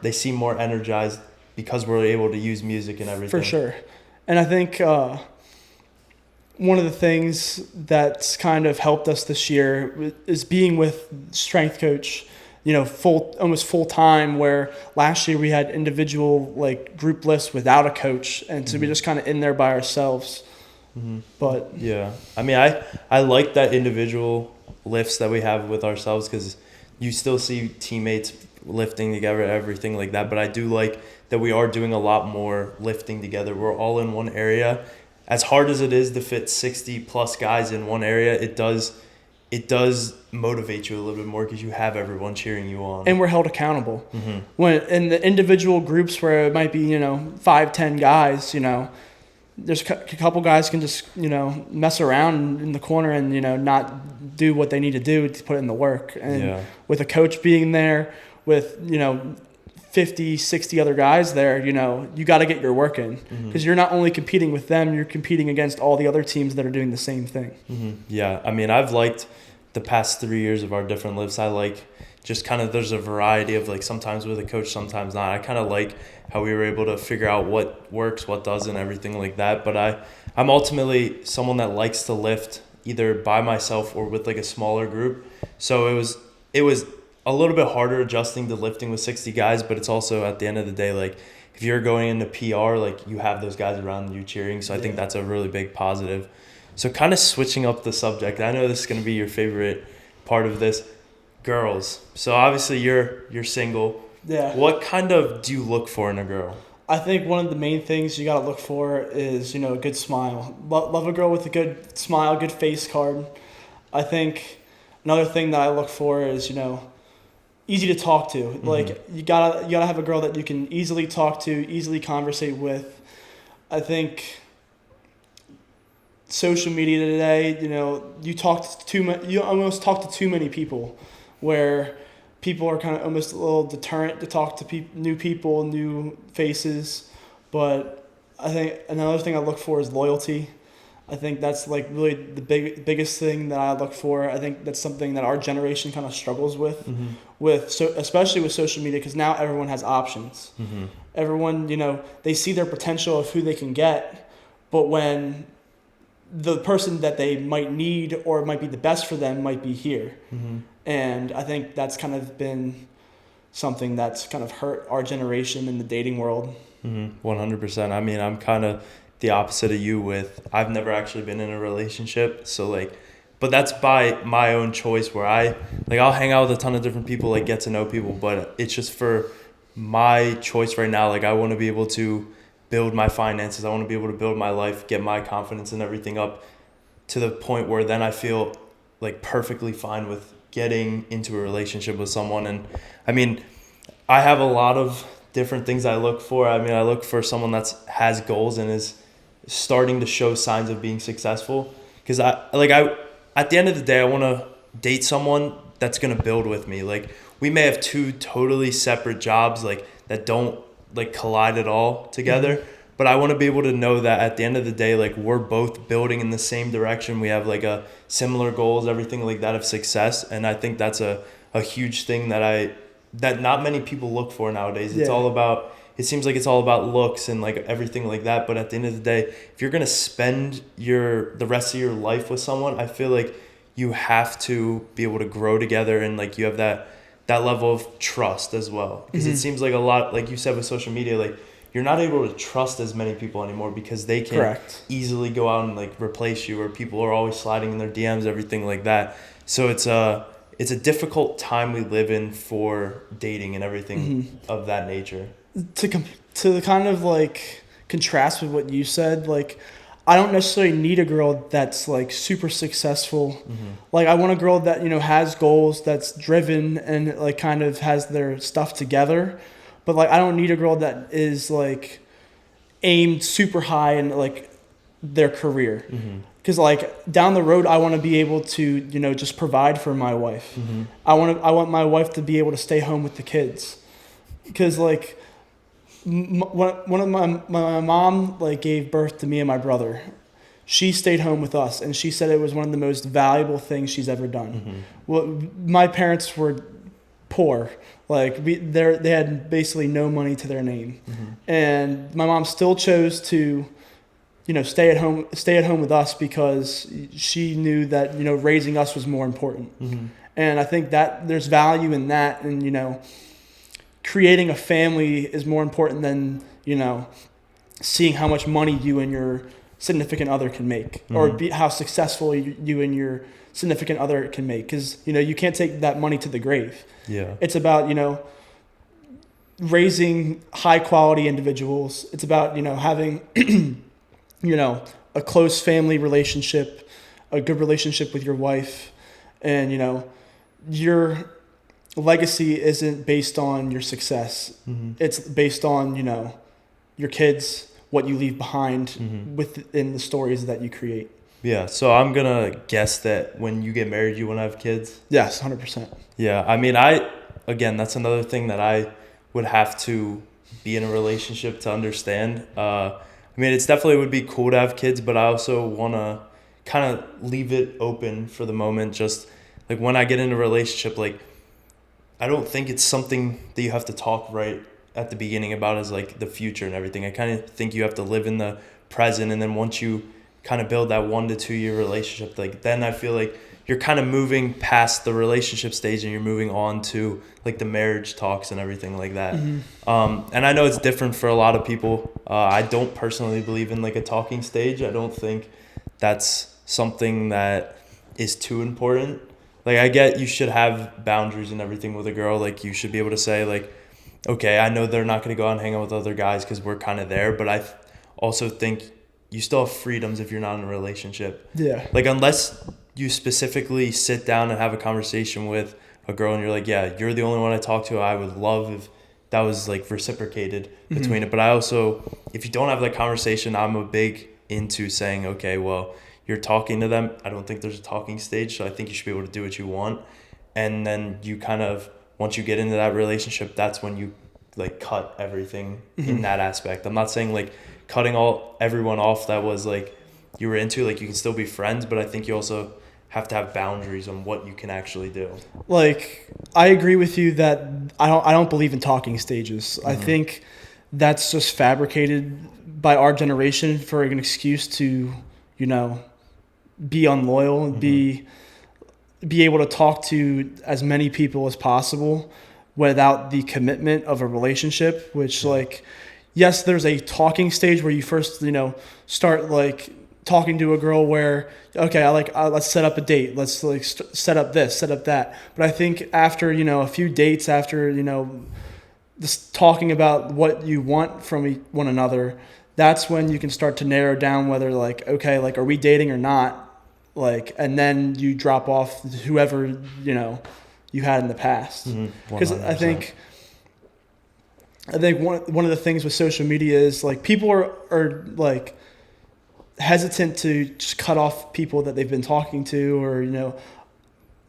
they seem more energized because we're able to use music and everything. For sure. And I think one of the things that's kind of helped us this year is being with strength coach, almost full time, where last year we had individual like group lifts without a coach, and so we just kind of in there by ourselves. Mm-hmm. But yeah, I mean, I like that individual lifts that we have with ourselves, because you still see teammates lifting together, everything like that. But I do like that we are doing a lot more lifting together. We're all in one area. As hard as it is to fit 60 plus guys in one area, it does motivate you a little bit more, because you have everyone cheering you on. And we're held accountable. Mm-hmm. When in the individual groups where it might be 5-10 guys, there's a couple guys can just mess around in the corner and not do what they need to do to put in the work. And with a coach being there, with 50, 60 other guys there, you got to get your work in, because you're not only competing with them, you're competing against all the other teams that are doing the same thing. Mm-hmm. Yeah, I mean, I've liked the past 3 years of our different lifts. I like just kind of, there's a variety of like, sometimes with a coach, sometimes not. I kind of like how we were able to figure out what works, what doesn't, everything like that. But I'm ultimately someone that likes to lift either by myself or with like a smaller group. So it was a little bit harder adjusting to lifting with 60 guys, but it's also at the end of the day, like if you're going into PR, like you have those guys around you cheering. So I think that's a really big positive. So kind of switching up the subject, I know this is going to be your favorite part of this. Girls. So obviously you're single. Yeah. What kind of do you look for in a girl? I think one of the main things you got to look for is, a good smile. Love a girl with a good smile, good face card. I think another thing that I look for is, easy to talk to. Mm-hmm. Like you gotta have a girl that you can easily talk to, easily conversate with. I think social media today, you almost talk to too many people, where people are kind of almost a little deterrent to talk to new people, new faces. But I think another thing I look for is loyalty. I think that's like really the biggest thing that I look for. I think that's something that our generation kind of struggles with, especially with social media, because now everyone has options. Everyone, they see their potential of who they can get, but when the person that they might need or might be the best for them might be here. And I think that's kind of been something that's kind of hurt our generation in the dating world. 100%. I mean, I'm kind of the opposite of you I've never actually been in a relationship. So but that's by my own choice, where I'll hang out with a ton of different people, get to know people, but it's just for my choice right now. I want to be able to build my finances. I want to be able to build my life, get my confidence and everything up to the point where then I feel perfectly fine with getting into a relationship with someone. And I mean, I have a lot of different things I look for. I mean, I look for someone that has goals and is starting to show signs of being successful. Because at the end of the day, I want to date someone that's going to build with me. We may have two totally separate jobs that don't collide at all together. But I want to be able to know that at the end of the day, we're both building in the same direction. We have a similar goals, everything like that of success. And I think that's a huge thing that not many people look for nowadays. It's all about, it seems like it's all about looks and everything like that. But at the end of the day, if you're going to spend the rest of your life with someone, I feel like you have to be able to grow together, and you have that level of trust as well. Because it seems like a lot, like you said with social media, you're not able to trust as many people anymore, because they can easily go out and replace you, or people are always sliding in their DMs, everything like that. So it's a difficult time we live in for dating and everything of that nature. To kind of contrast with what you said, I don't necessarily need a girl that's super successful. I want a girl that has goals, that's driven, and kind of has their stuff together. But I don't need a girl that is aimed super high in their career. Because down the road, I want to be able to just provide for my wife. I want my wife to be able to stay home with the kids. Because one of my mom gave birth to me and my brother. She stayed home with us, and she said it was one of the most valuable things she's ever done. Well, my parents were poor. They had basically no money to their name. And my mom still chose to stay at home with us, because she knew that raising us was more important. And I think that there's value in that, and creating a family is more important than seeing how much money you and your significant other can make, or how successful you and your significant other can make, because you can't take that money to the grave. It's about raising high quality individuals. It's about having a close family relationship, a good relationship with your wife, and your legacy isn't based on your success. It's based on your kids, what you leave behind within the stories that you create. Yeah, so I'm going to guess that when you get married, you want to have kids? Yes, 100%. Yeah, I mean, again, that's another thing that I would have to be in a relationship to understand. I mean, it's definitely would be cool to have kids, but I also want to kind of leave it open for the moment. Just when I get in a relationship, I don't think it's something that you have to talk right at the beginning about as the future and everything. I kind of think you have to live in the present, and then once you kind of build that 1 to 2 year relationship, then I feel you're kind of moving past the relationship stage, and you're moving on to the marriage talks and everything like that. And I know it's different for a lot of people. I don't personally believe in a talking stage. I don't think that's something that is too important. I get you should have boundaries and everything with a girl. You should be able to say okay, I know they're not going to go out and hang out with other guys because we're kind of there, but I also think you still have freedoms if you're not in a relationship. Yeah. Unless you specifically sit down and have a conversation with a girl and you're yeah, you're the only one I talk to. I would love if that was reciprocated between it. But I also, if you don't have that conversation, I'm a big into saying, okay, well, you're talking to them. I don't think there's a talking stage, so I think you should be able to do what you want. And then you kind of, once you get into that relationship, that's when you like cut everything in that aspect. I'm not saying like cutting everyone off that was like you were into, like you can still be friends, but I think you also have to have boundaries on what you can actually do. Like, I agree with you that I don't believe in talking stages. I think that's just fabricated by our generation for an excuse to, you know, be unloyal and be able to talk to as many people as possible without the commitment of a relationship, which like, yes, there's a talking stage where you first, you know, start like talking to a girl where, okay, let's set up a date. Let's like set up this, set up that. But I think after, you know, a few dates, after, you know, just talking about what you want from one another, that's when you can start to narrow down whether like, okay, like, are we dating or not? Like, and then you drop off whoever, you know, you had in the past. Because I think one of the things with social media is like people are like hesitant to just cut off people that they've been talking to, or, you know,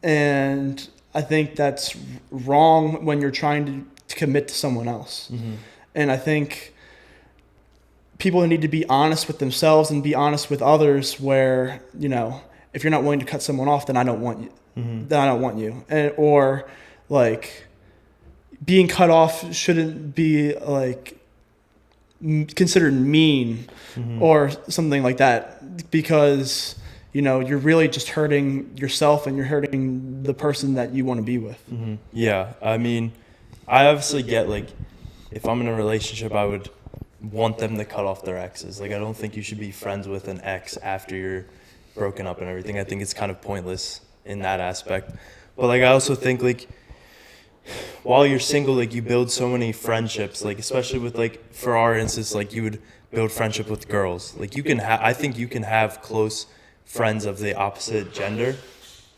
and I think that's wrong when you're trying to commit to someone else. And I think people need to be honest with themselves and be honest with others where, you know, if you're not willing to cut someone off, then I don't want you. Then I don't want you. Or like being cut off shouldn't be like considered mean or something like that, because, you know, you're really just hurting yourself and you're hurting the person that you want to be with. Yeah, I mean, I obviously get like, if I'm in a relationship, I would want them to cut off their exes. Like, I don't think you should be friends with an ex after you're broken up and everything. I think it's kind of pointless in that aspect. But like, I also think like, while you're single, like you build so many friendships, like especially with like, for our instance, like you would build friendship with girls. Like you can I think you can have close friends of the opposite gender.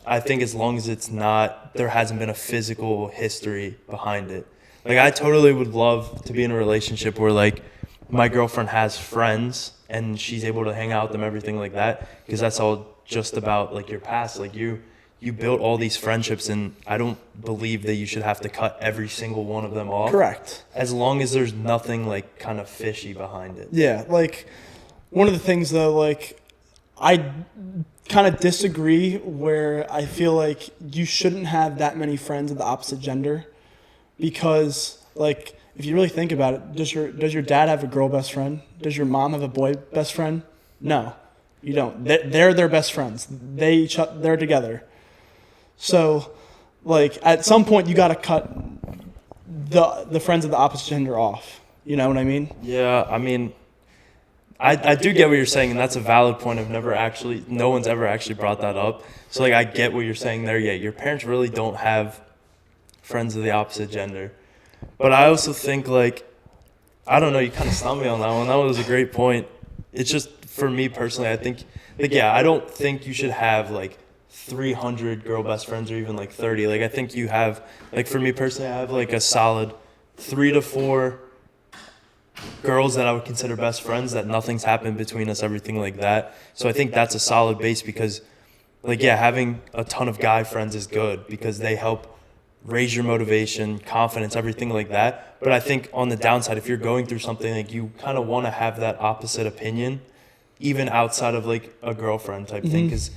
I think as long as it's not, there hasn't been a physical history behind it. Like I totally would love to be in a relationship where like my girlfriend has friends and she's able to hang out with them, everything like that, because that's all just about like your past. Like you built all these friendships, and I don't believe that you should have to cut every single one of them off. Correct. As long as there's nothing like kind of fishy behind it. Yeah, like one of the things though, like I kind of disagree where I feel like you shouldn't have that many friends of the opposite gender, because like if you really think about it, does your dad have a girl best friend? Does your mom have a boy best friend? No, you don't. They're their best friends. They're together. So, like at some point you got to cut the friends of the opposite gender off. You know what I mean? Yeah, I mean, I do get what you're saying, and that's a valid point. No one's ever actually brought that up. So like I get what you're saying there. Yeah, your parents really don't have friends of the opposite gender. But I also think like, I don't know, you kind of stumped me on that one. That was a great point. It's just, for me personally, I think like, yeah, I don't think you should have like 300 girl best friends or even like 30. Like I think you have, like for me personally, I have like a solid 3 to 4 girls that I would consider best friends, that nothing's happened between us, everything like that. So I think that's a solid base, because like, yeah, having a ton of guy friends is good because they help raise your motivation, confidence, everything like that. But I think on the downside, if you're going through something, like you kind of want to have that opposite opinion, even outside of like a girlfriend type thing, because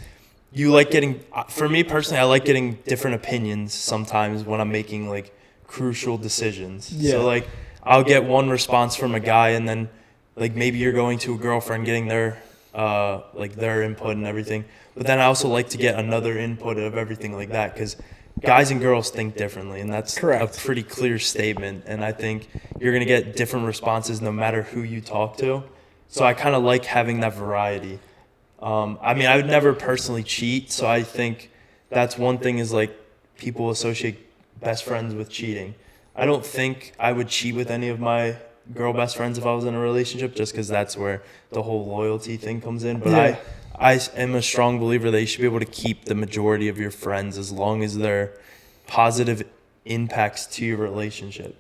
you like getting, for me personally, I like getting different opinions sometimes when I'm making like crucial decisions. Yeah. So like I'll get one response from a guy, and then like maybe you're going to a girlfriend, getting their like their input and everything. But then I also like to get another input of everything like that, because guys and girls think differently, and that's correct. A pretty clear statement. And I think you're going to get different responses no matter who you talk to. So I kind of like having that variety. I mean, I would never personally cheat, so I think that's one thing, is like people associate best friends with cheating. I don't think I would cheat with any of my girl best friends if I was in a relationship, just because that's where the whole loyalty thing comes in. But Yeah. I am a strong believer that you should be able to keep the majority of your friends as long as they're positive impacts to your relationship.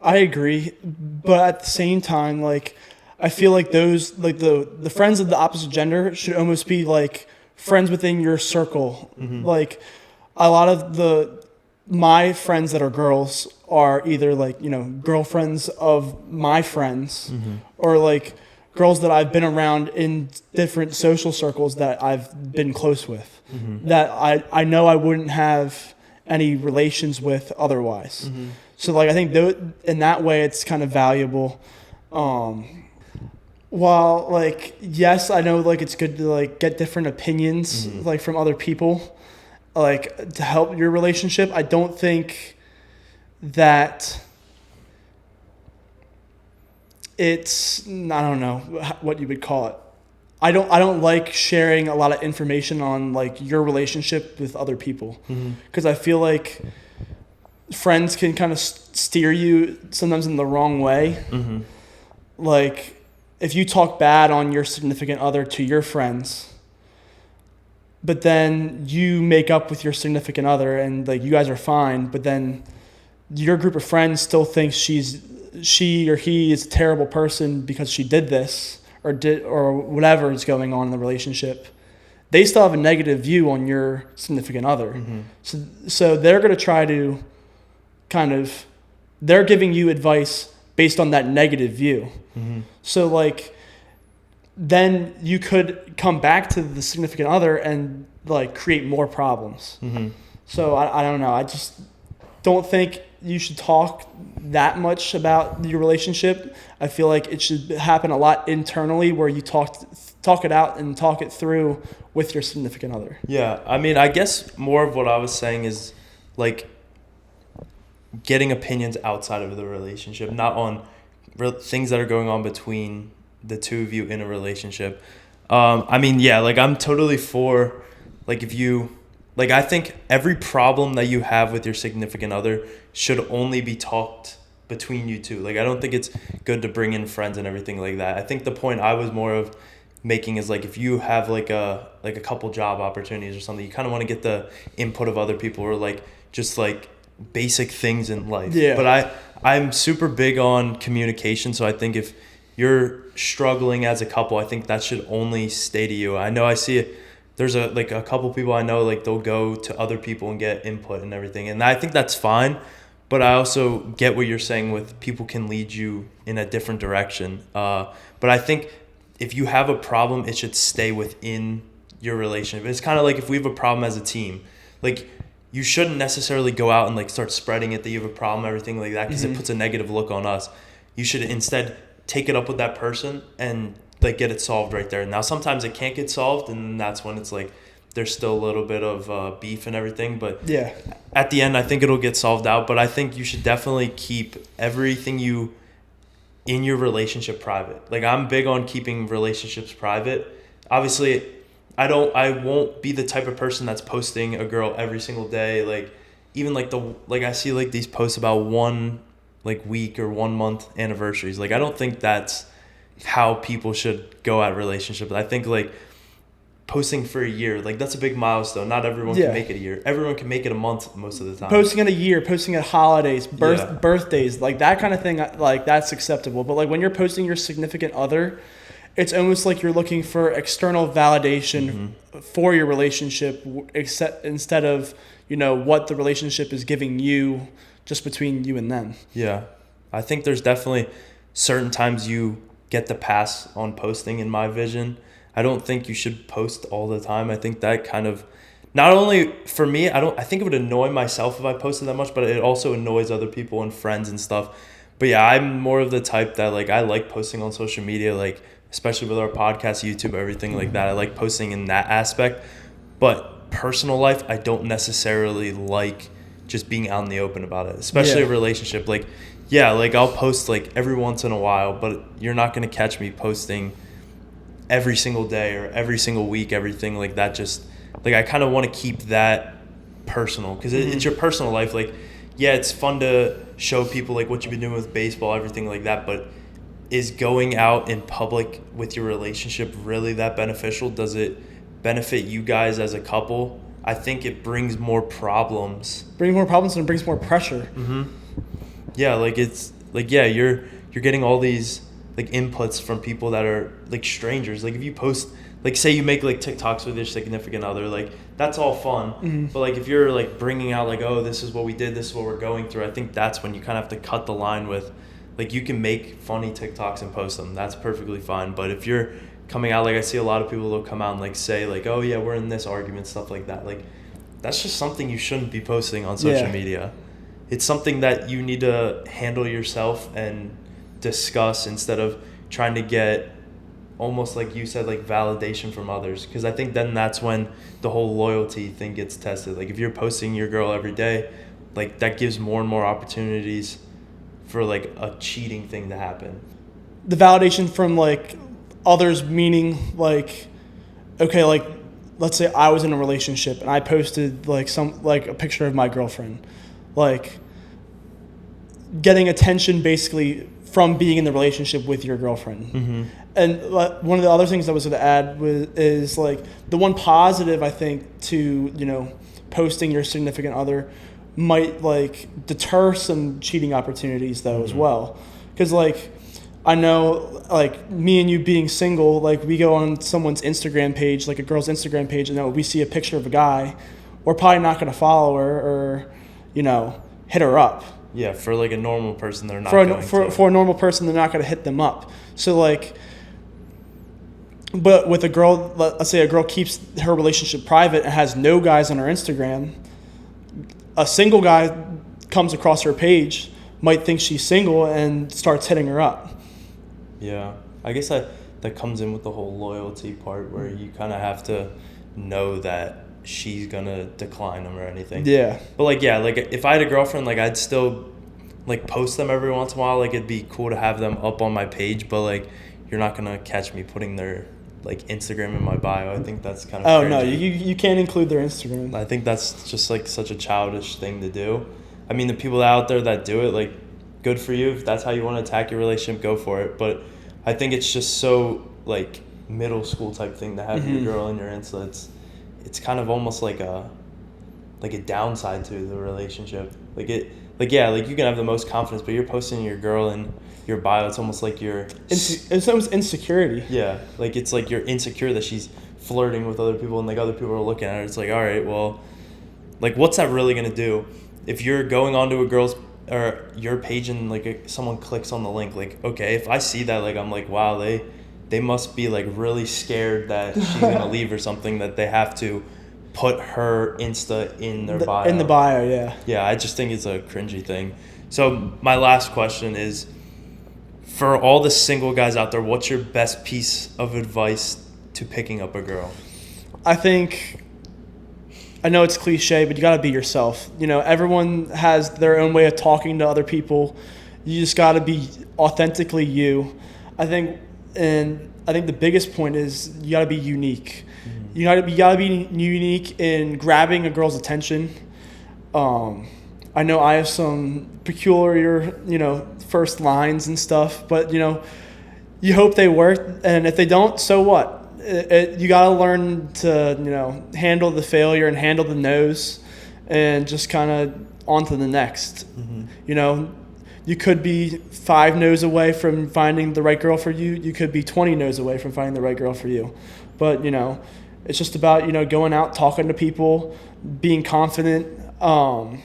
I agree, but at the same time, like I feel like those, like the friends of the opposite gender should almost be like friends within your circle. Like a lot of my friends that are girls are either like, girlfriends of my friends or like girls that I've been around in different social circles that I've been close with that I know I wouldn't have any relations with otherwise. So like I think in that way it's kind of valuable. While like yes, I know like it's good to like get different opinions like from other people like to help your relationship. I don't think that it's, I don't know what you would call it. I don't like sharing a lot of information on like your relationship with other people because I feel like friends can kind of steer you sometimes in the wrong way. Like if you talk bad on your significant other to your friends, but then you make up with your significant other and like you guys are fine, but then your group of friends still thinks she or he is a terrible person because she did this or whatever is going on in the relationship, they still have a negative view on your significant other. So they're going to try to they're giving you advice based on that negative view. So like then you could come back to the significant other and like create more problems. So I don't know. I just don't think you should talk that much about your relationship. I feel like it should happen a lot internally where you talk it out and talk it through with your significant other. Yeah, I mean, I guess more of what I was saying is like getting opinions outside of the relationship, not on things that are going on between the two of you in a relationship. I mean, yeah, like I'm totally for like if you like I think every problem that you have with your significant other should only be talked between you two. Like I don't think it's good to bring in friends and everything like that. I think the point I was more of making is like if you have like a couple job opportunities or something, you kind of want to get the input of other people or like just like basic things in life. Yeah. But I'm super big on communication, so I think if you're struggling as a couple, I think that should only stay to you. I know I see it. There's a couple people I know, like they'll go to other people and get input and everything. And I think that's fine. But I also get what you're saying with people can lead you in a different direction. But I think if you have a problem, it should stay within your relationship. It's kind of like if we have a problem as a team, like you shouldn't necessarily go out and like start spreading it that you have a problem, everything like that, because it puts a negative look on us. You should instead take it up with that person and like get it solved right there. Now sometimes it can't get solved, and that's when it's like there's still a little bit of beef and everything, but yeah, at the end I think it'll get solved out. But I think you should definitely keep everything you in your relationship private. Like I'm big on keeping relationships private. Obviously I won't be the type of person that's posting a girl every single day, like even like I see like these posts about one like week or 1 month anniversaries. Like I don't think that's how people should go at relationships. I think like posting for a year, like that's a big milestone. Not everyone can make it a year. Everyone can make it a month most of the time. Posting in a year, posting at holidays, birthdays, like that kind of thing, like that's acceptable. But like when you're posting your significant other, it's almost like you're looking for external validation for your relationship, instead of what the relationship is giving you just between you and them. Yeah, I think there's definitely certain times you get the pass on posting in my vision. I don't think you should post all the time. I think that kind of, not only for me, I think it would annoy myself if I posted that much, but it also annoys other people and friends and stuff. But yeah, I'm more of the type that like I like posting on social media, like especially with our podcast, YouTube, everything like that. I like posting in that aspect. But personal life, I don't necessarily like just being out in the open about it, especially a relationship. Like, yeah, like I'll post like every once in a while, but you're not going to catch me posting every single day or every single week, everything like that. Just like I kind of want to keep that personal because it's your personal life. Like, yeah, it's fun to show people like what you've been doing with baseball, everything like that, but is going out in public with your relationship really that beneficial? Does it benefit you guys as a couple? I think it brings more problems. And it brings more pressure. Yeah, like it's like, yeah, you're getting all these like inputs from people that are like strangers. Like if you post, like say you make like TikToks with your significant other, like that's all fun. But like if you're like bringing out like, oh, this is what we did, this is what we're going through, I think that's when you kind of have to cut the line with, like you can make funny TikToks and post them. That's perfectly fine. But if you're coming out, like I see a lot of people will come out and like say like, oh yeah, we're in this argument, stuff like that. Like that's just something you shouldn't be posting on social media. It's something that you need to handle yourself and discuss instead of trying to get almost like you said, like validation from others. Because I think then that's when the whole loyalty thing gets tested. Like if you're posting your girl every day, like that gives more and more opportunities for like a cheating thing to happen. The validation from like others, meaning like, okay, like let's say I was in a relationship and I posted like a picture of my girlfriend, like getting attention basically from being in the relationship with your girlfriend. And one of the other things I was going to add is like the one positive I think to posting your significant other might like deter some cheating opportunities though as well, because like I know like me and you being single, like we go on someone's Instagram page, like a girl's Instagram page, and we see a picture of a guy, we're probably not going to follow her or hit her up. Yeah, for like a normal person, they're not for a normal person, they're not going to hit them up. So like, but with a girl, let's say a girl keeps her relationship private and has no guys on her Instagram, a single guy comes across her page, might think she's single and starts hitting her up. Yeah, I guess that comes in with the whole loyalty part where you kind of have to know that she's gonna decline them or anything. Yeah. But like, yeah, like if I had a girlfriend, like I'd still like post them every once in a while. Like it'd be cool to have them up on my page, but like you're not gonna catch me putting their like Instagram in my bio. I think that's kind of cringy. No, you can't include their Instagram. I think that's just like such a childish thing to do. I mean, the people out there that do it, like good for you. If that's how you want to attack your relationship, go for it. But I think it's just so like middle school type thing to have your girl in your Insta. It's kind of almost like a downside to the relationship. Like you can have the most confidence, but you're posting your girl in your bio. It's almost like it's almost insecurity. Yeah, like it's like you're insecure that she's flirting with other people and like other people are looking at her. It's like, all right, well, like what's that really gonna do? If you're going onto a girl's or your page and like someone clicks on the link, like okay, if I see that, like I'm like, wow, they must be like really scared that she's gonna leave or something, that they have to put her Insta in their bio. In the bio, yeah. Yeah, I just think it's a cringy thing. So my last question is, for all the single guys out there, what's your best piece of advice to picking up a girl? I know it's cliche, but you gotta be yourself. Everyone has their own way of talking to other people. You just gotta be authentically you. I think the biggest point is you gotta be unique. You gotta be unique in grabbing a girl's attention. I know I have some peculiar, first lines and stuff, but you hope they work, and if they don't, so what? You gotta learn to handle the failure and handle the no's, and just kind of on to the next. You could be 5 no's away from finding the right girl for you. You could be 20 no's away from finding the right girl for you. But, it's just about, going out, talking to people, being confident. I'll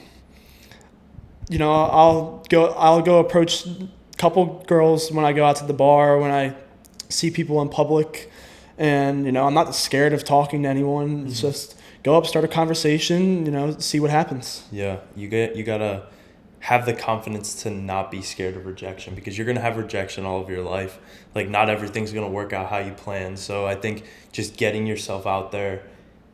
go approach a couple girls when I go out to the bar, when I see people in public. And, I'm not scared of talking to anyone. It's just go up, start a conversation, see what happens. Yeah, you gotta have the confidence to not be scared of rejection, because you're going to have rejection all of your life. Like not everything's going to work out how you plan. So I think just getting yourself out there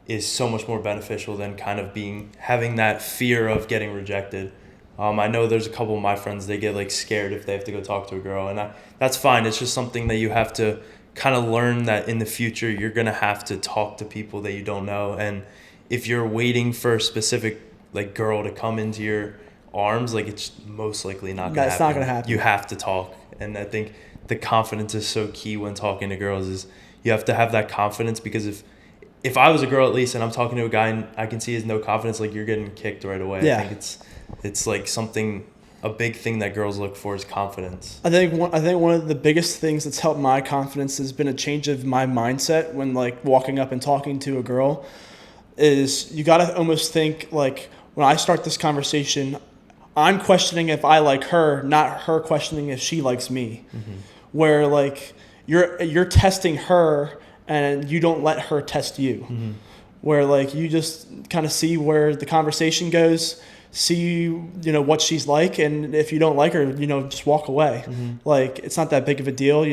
is so much more beneficial than kind of having that fear of getting rejected. I know there's a couple of my friends, they get like scared if they have to go talk to a girl, and that's fine. It's just something that you have to kind of learn, that in the future you're going to have to talk to people that you don't know. And if you're waiting for a specific like girl to come into your arms, like it's most likely not going to happen. It's not going to happen. You have to talk. And I think the confidence is so key when talking to girls, is you have to have that confidence, because if I was a girl at least and I'm talking to a guy and I can see he has no confidence, like you're getting kicked right away. Yeah. I think it's like something a big thing that girls look for is confidence. I think one of the biggest things that's helped my confidence has been a change of my mindset when like walking up and talking to a girl. Is you got to almost think like when I start this conversation, I'm questioning if I like her, not her questioning if she likes me. Mm-hmm. Where like you're testing her and you don't let her test you. Mm-hmm. Where like you just kind of see where the conversation goes. See, what she's like, and if you don't like her, just walk away. Mm-hmm. Like, it's not that big of a deal,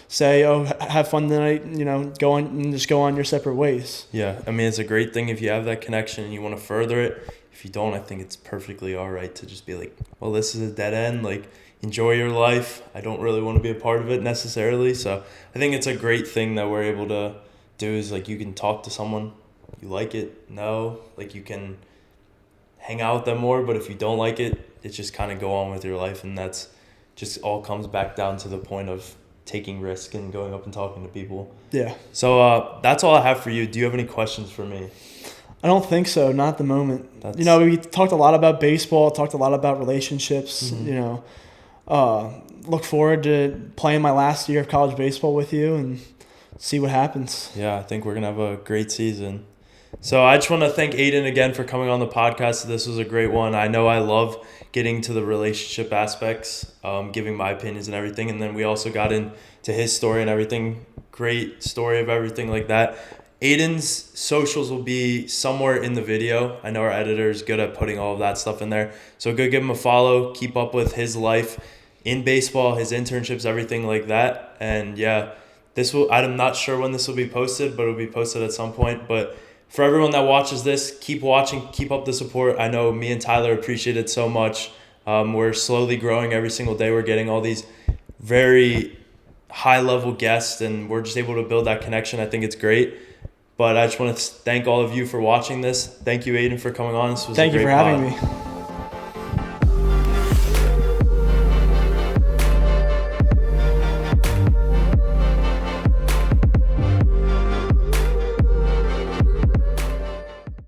say, oh, have fun tonight, go on and just go on your separate ways. Yeah, I mean, it's a great thing if you have that connection and you want to further it. If you don't, I think it's perfectly all right to just be like, well, this is a dead end. Like, enjoy your life. I don't really want to be a part of it necessarily. So I think it's a great thing that we're able to do is, like, you can talk to someone. You like it? No. Like, you can hang out with them more, but if you don't like it, it's just kind of go on with your life, and that's just all comes back down to the point of taking risk and going up and talking to people. Yeah. So that's all I have for you. Do you have any questions for me? I don't think so. Not at the moment. We talked a lot about baseball, talked a lot about relationships. Mm-hmm. Look forward to playing my last year of college baseball with you and see what happens. Yeah, I think we're gonna have a great season. So I just want to thank Aidan again for coming on the podcast. This was a great one. I know I love getting to the relationship aspects, giving my opinions and everything. And then we also got into his story and everything. Great story of everything like that. Aidan's socials will be somewhere in the video. I know our editor is good at putting all of that stuff in there. So go give him a follow. Keep up with his life in baseball, his internships, everything like that. And yeah, I'm not sure when this will be posted, but it'll be posted at some point. But for everyone that watches this, keep watching, keep up the support. I know me and Tyler appreciate it so much. We're slowly growing every single day. We're getting all these very high-level guests, and we're just able to build that connection. I think it's great. But I just want to thank all of you for watching this. Thank you, Aidan, for coming on. This was Thank a great you for having me.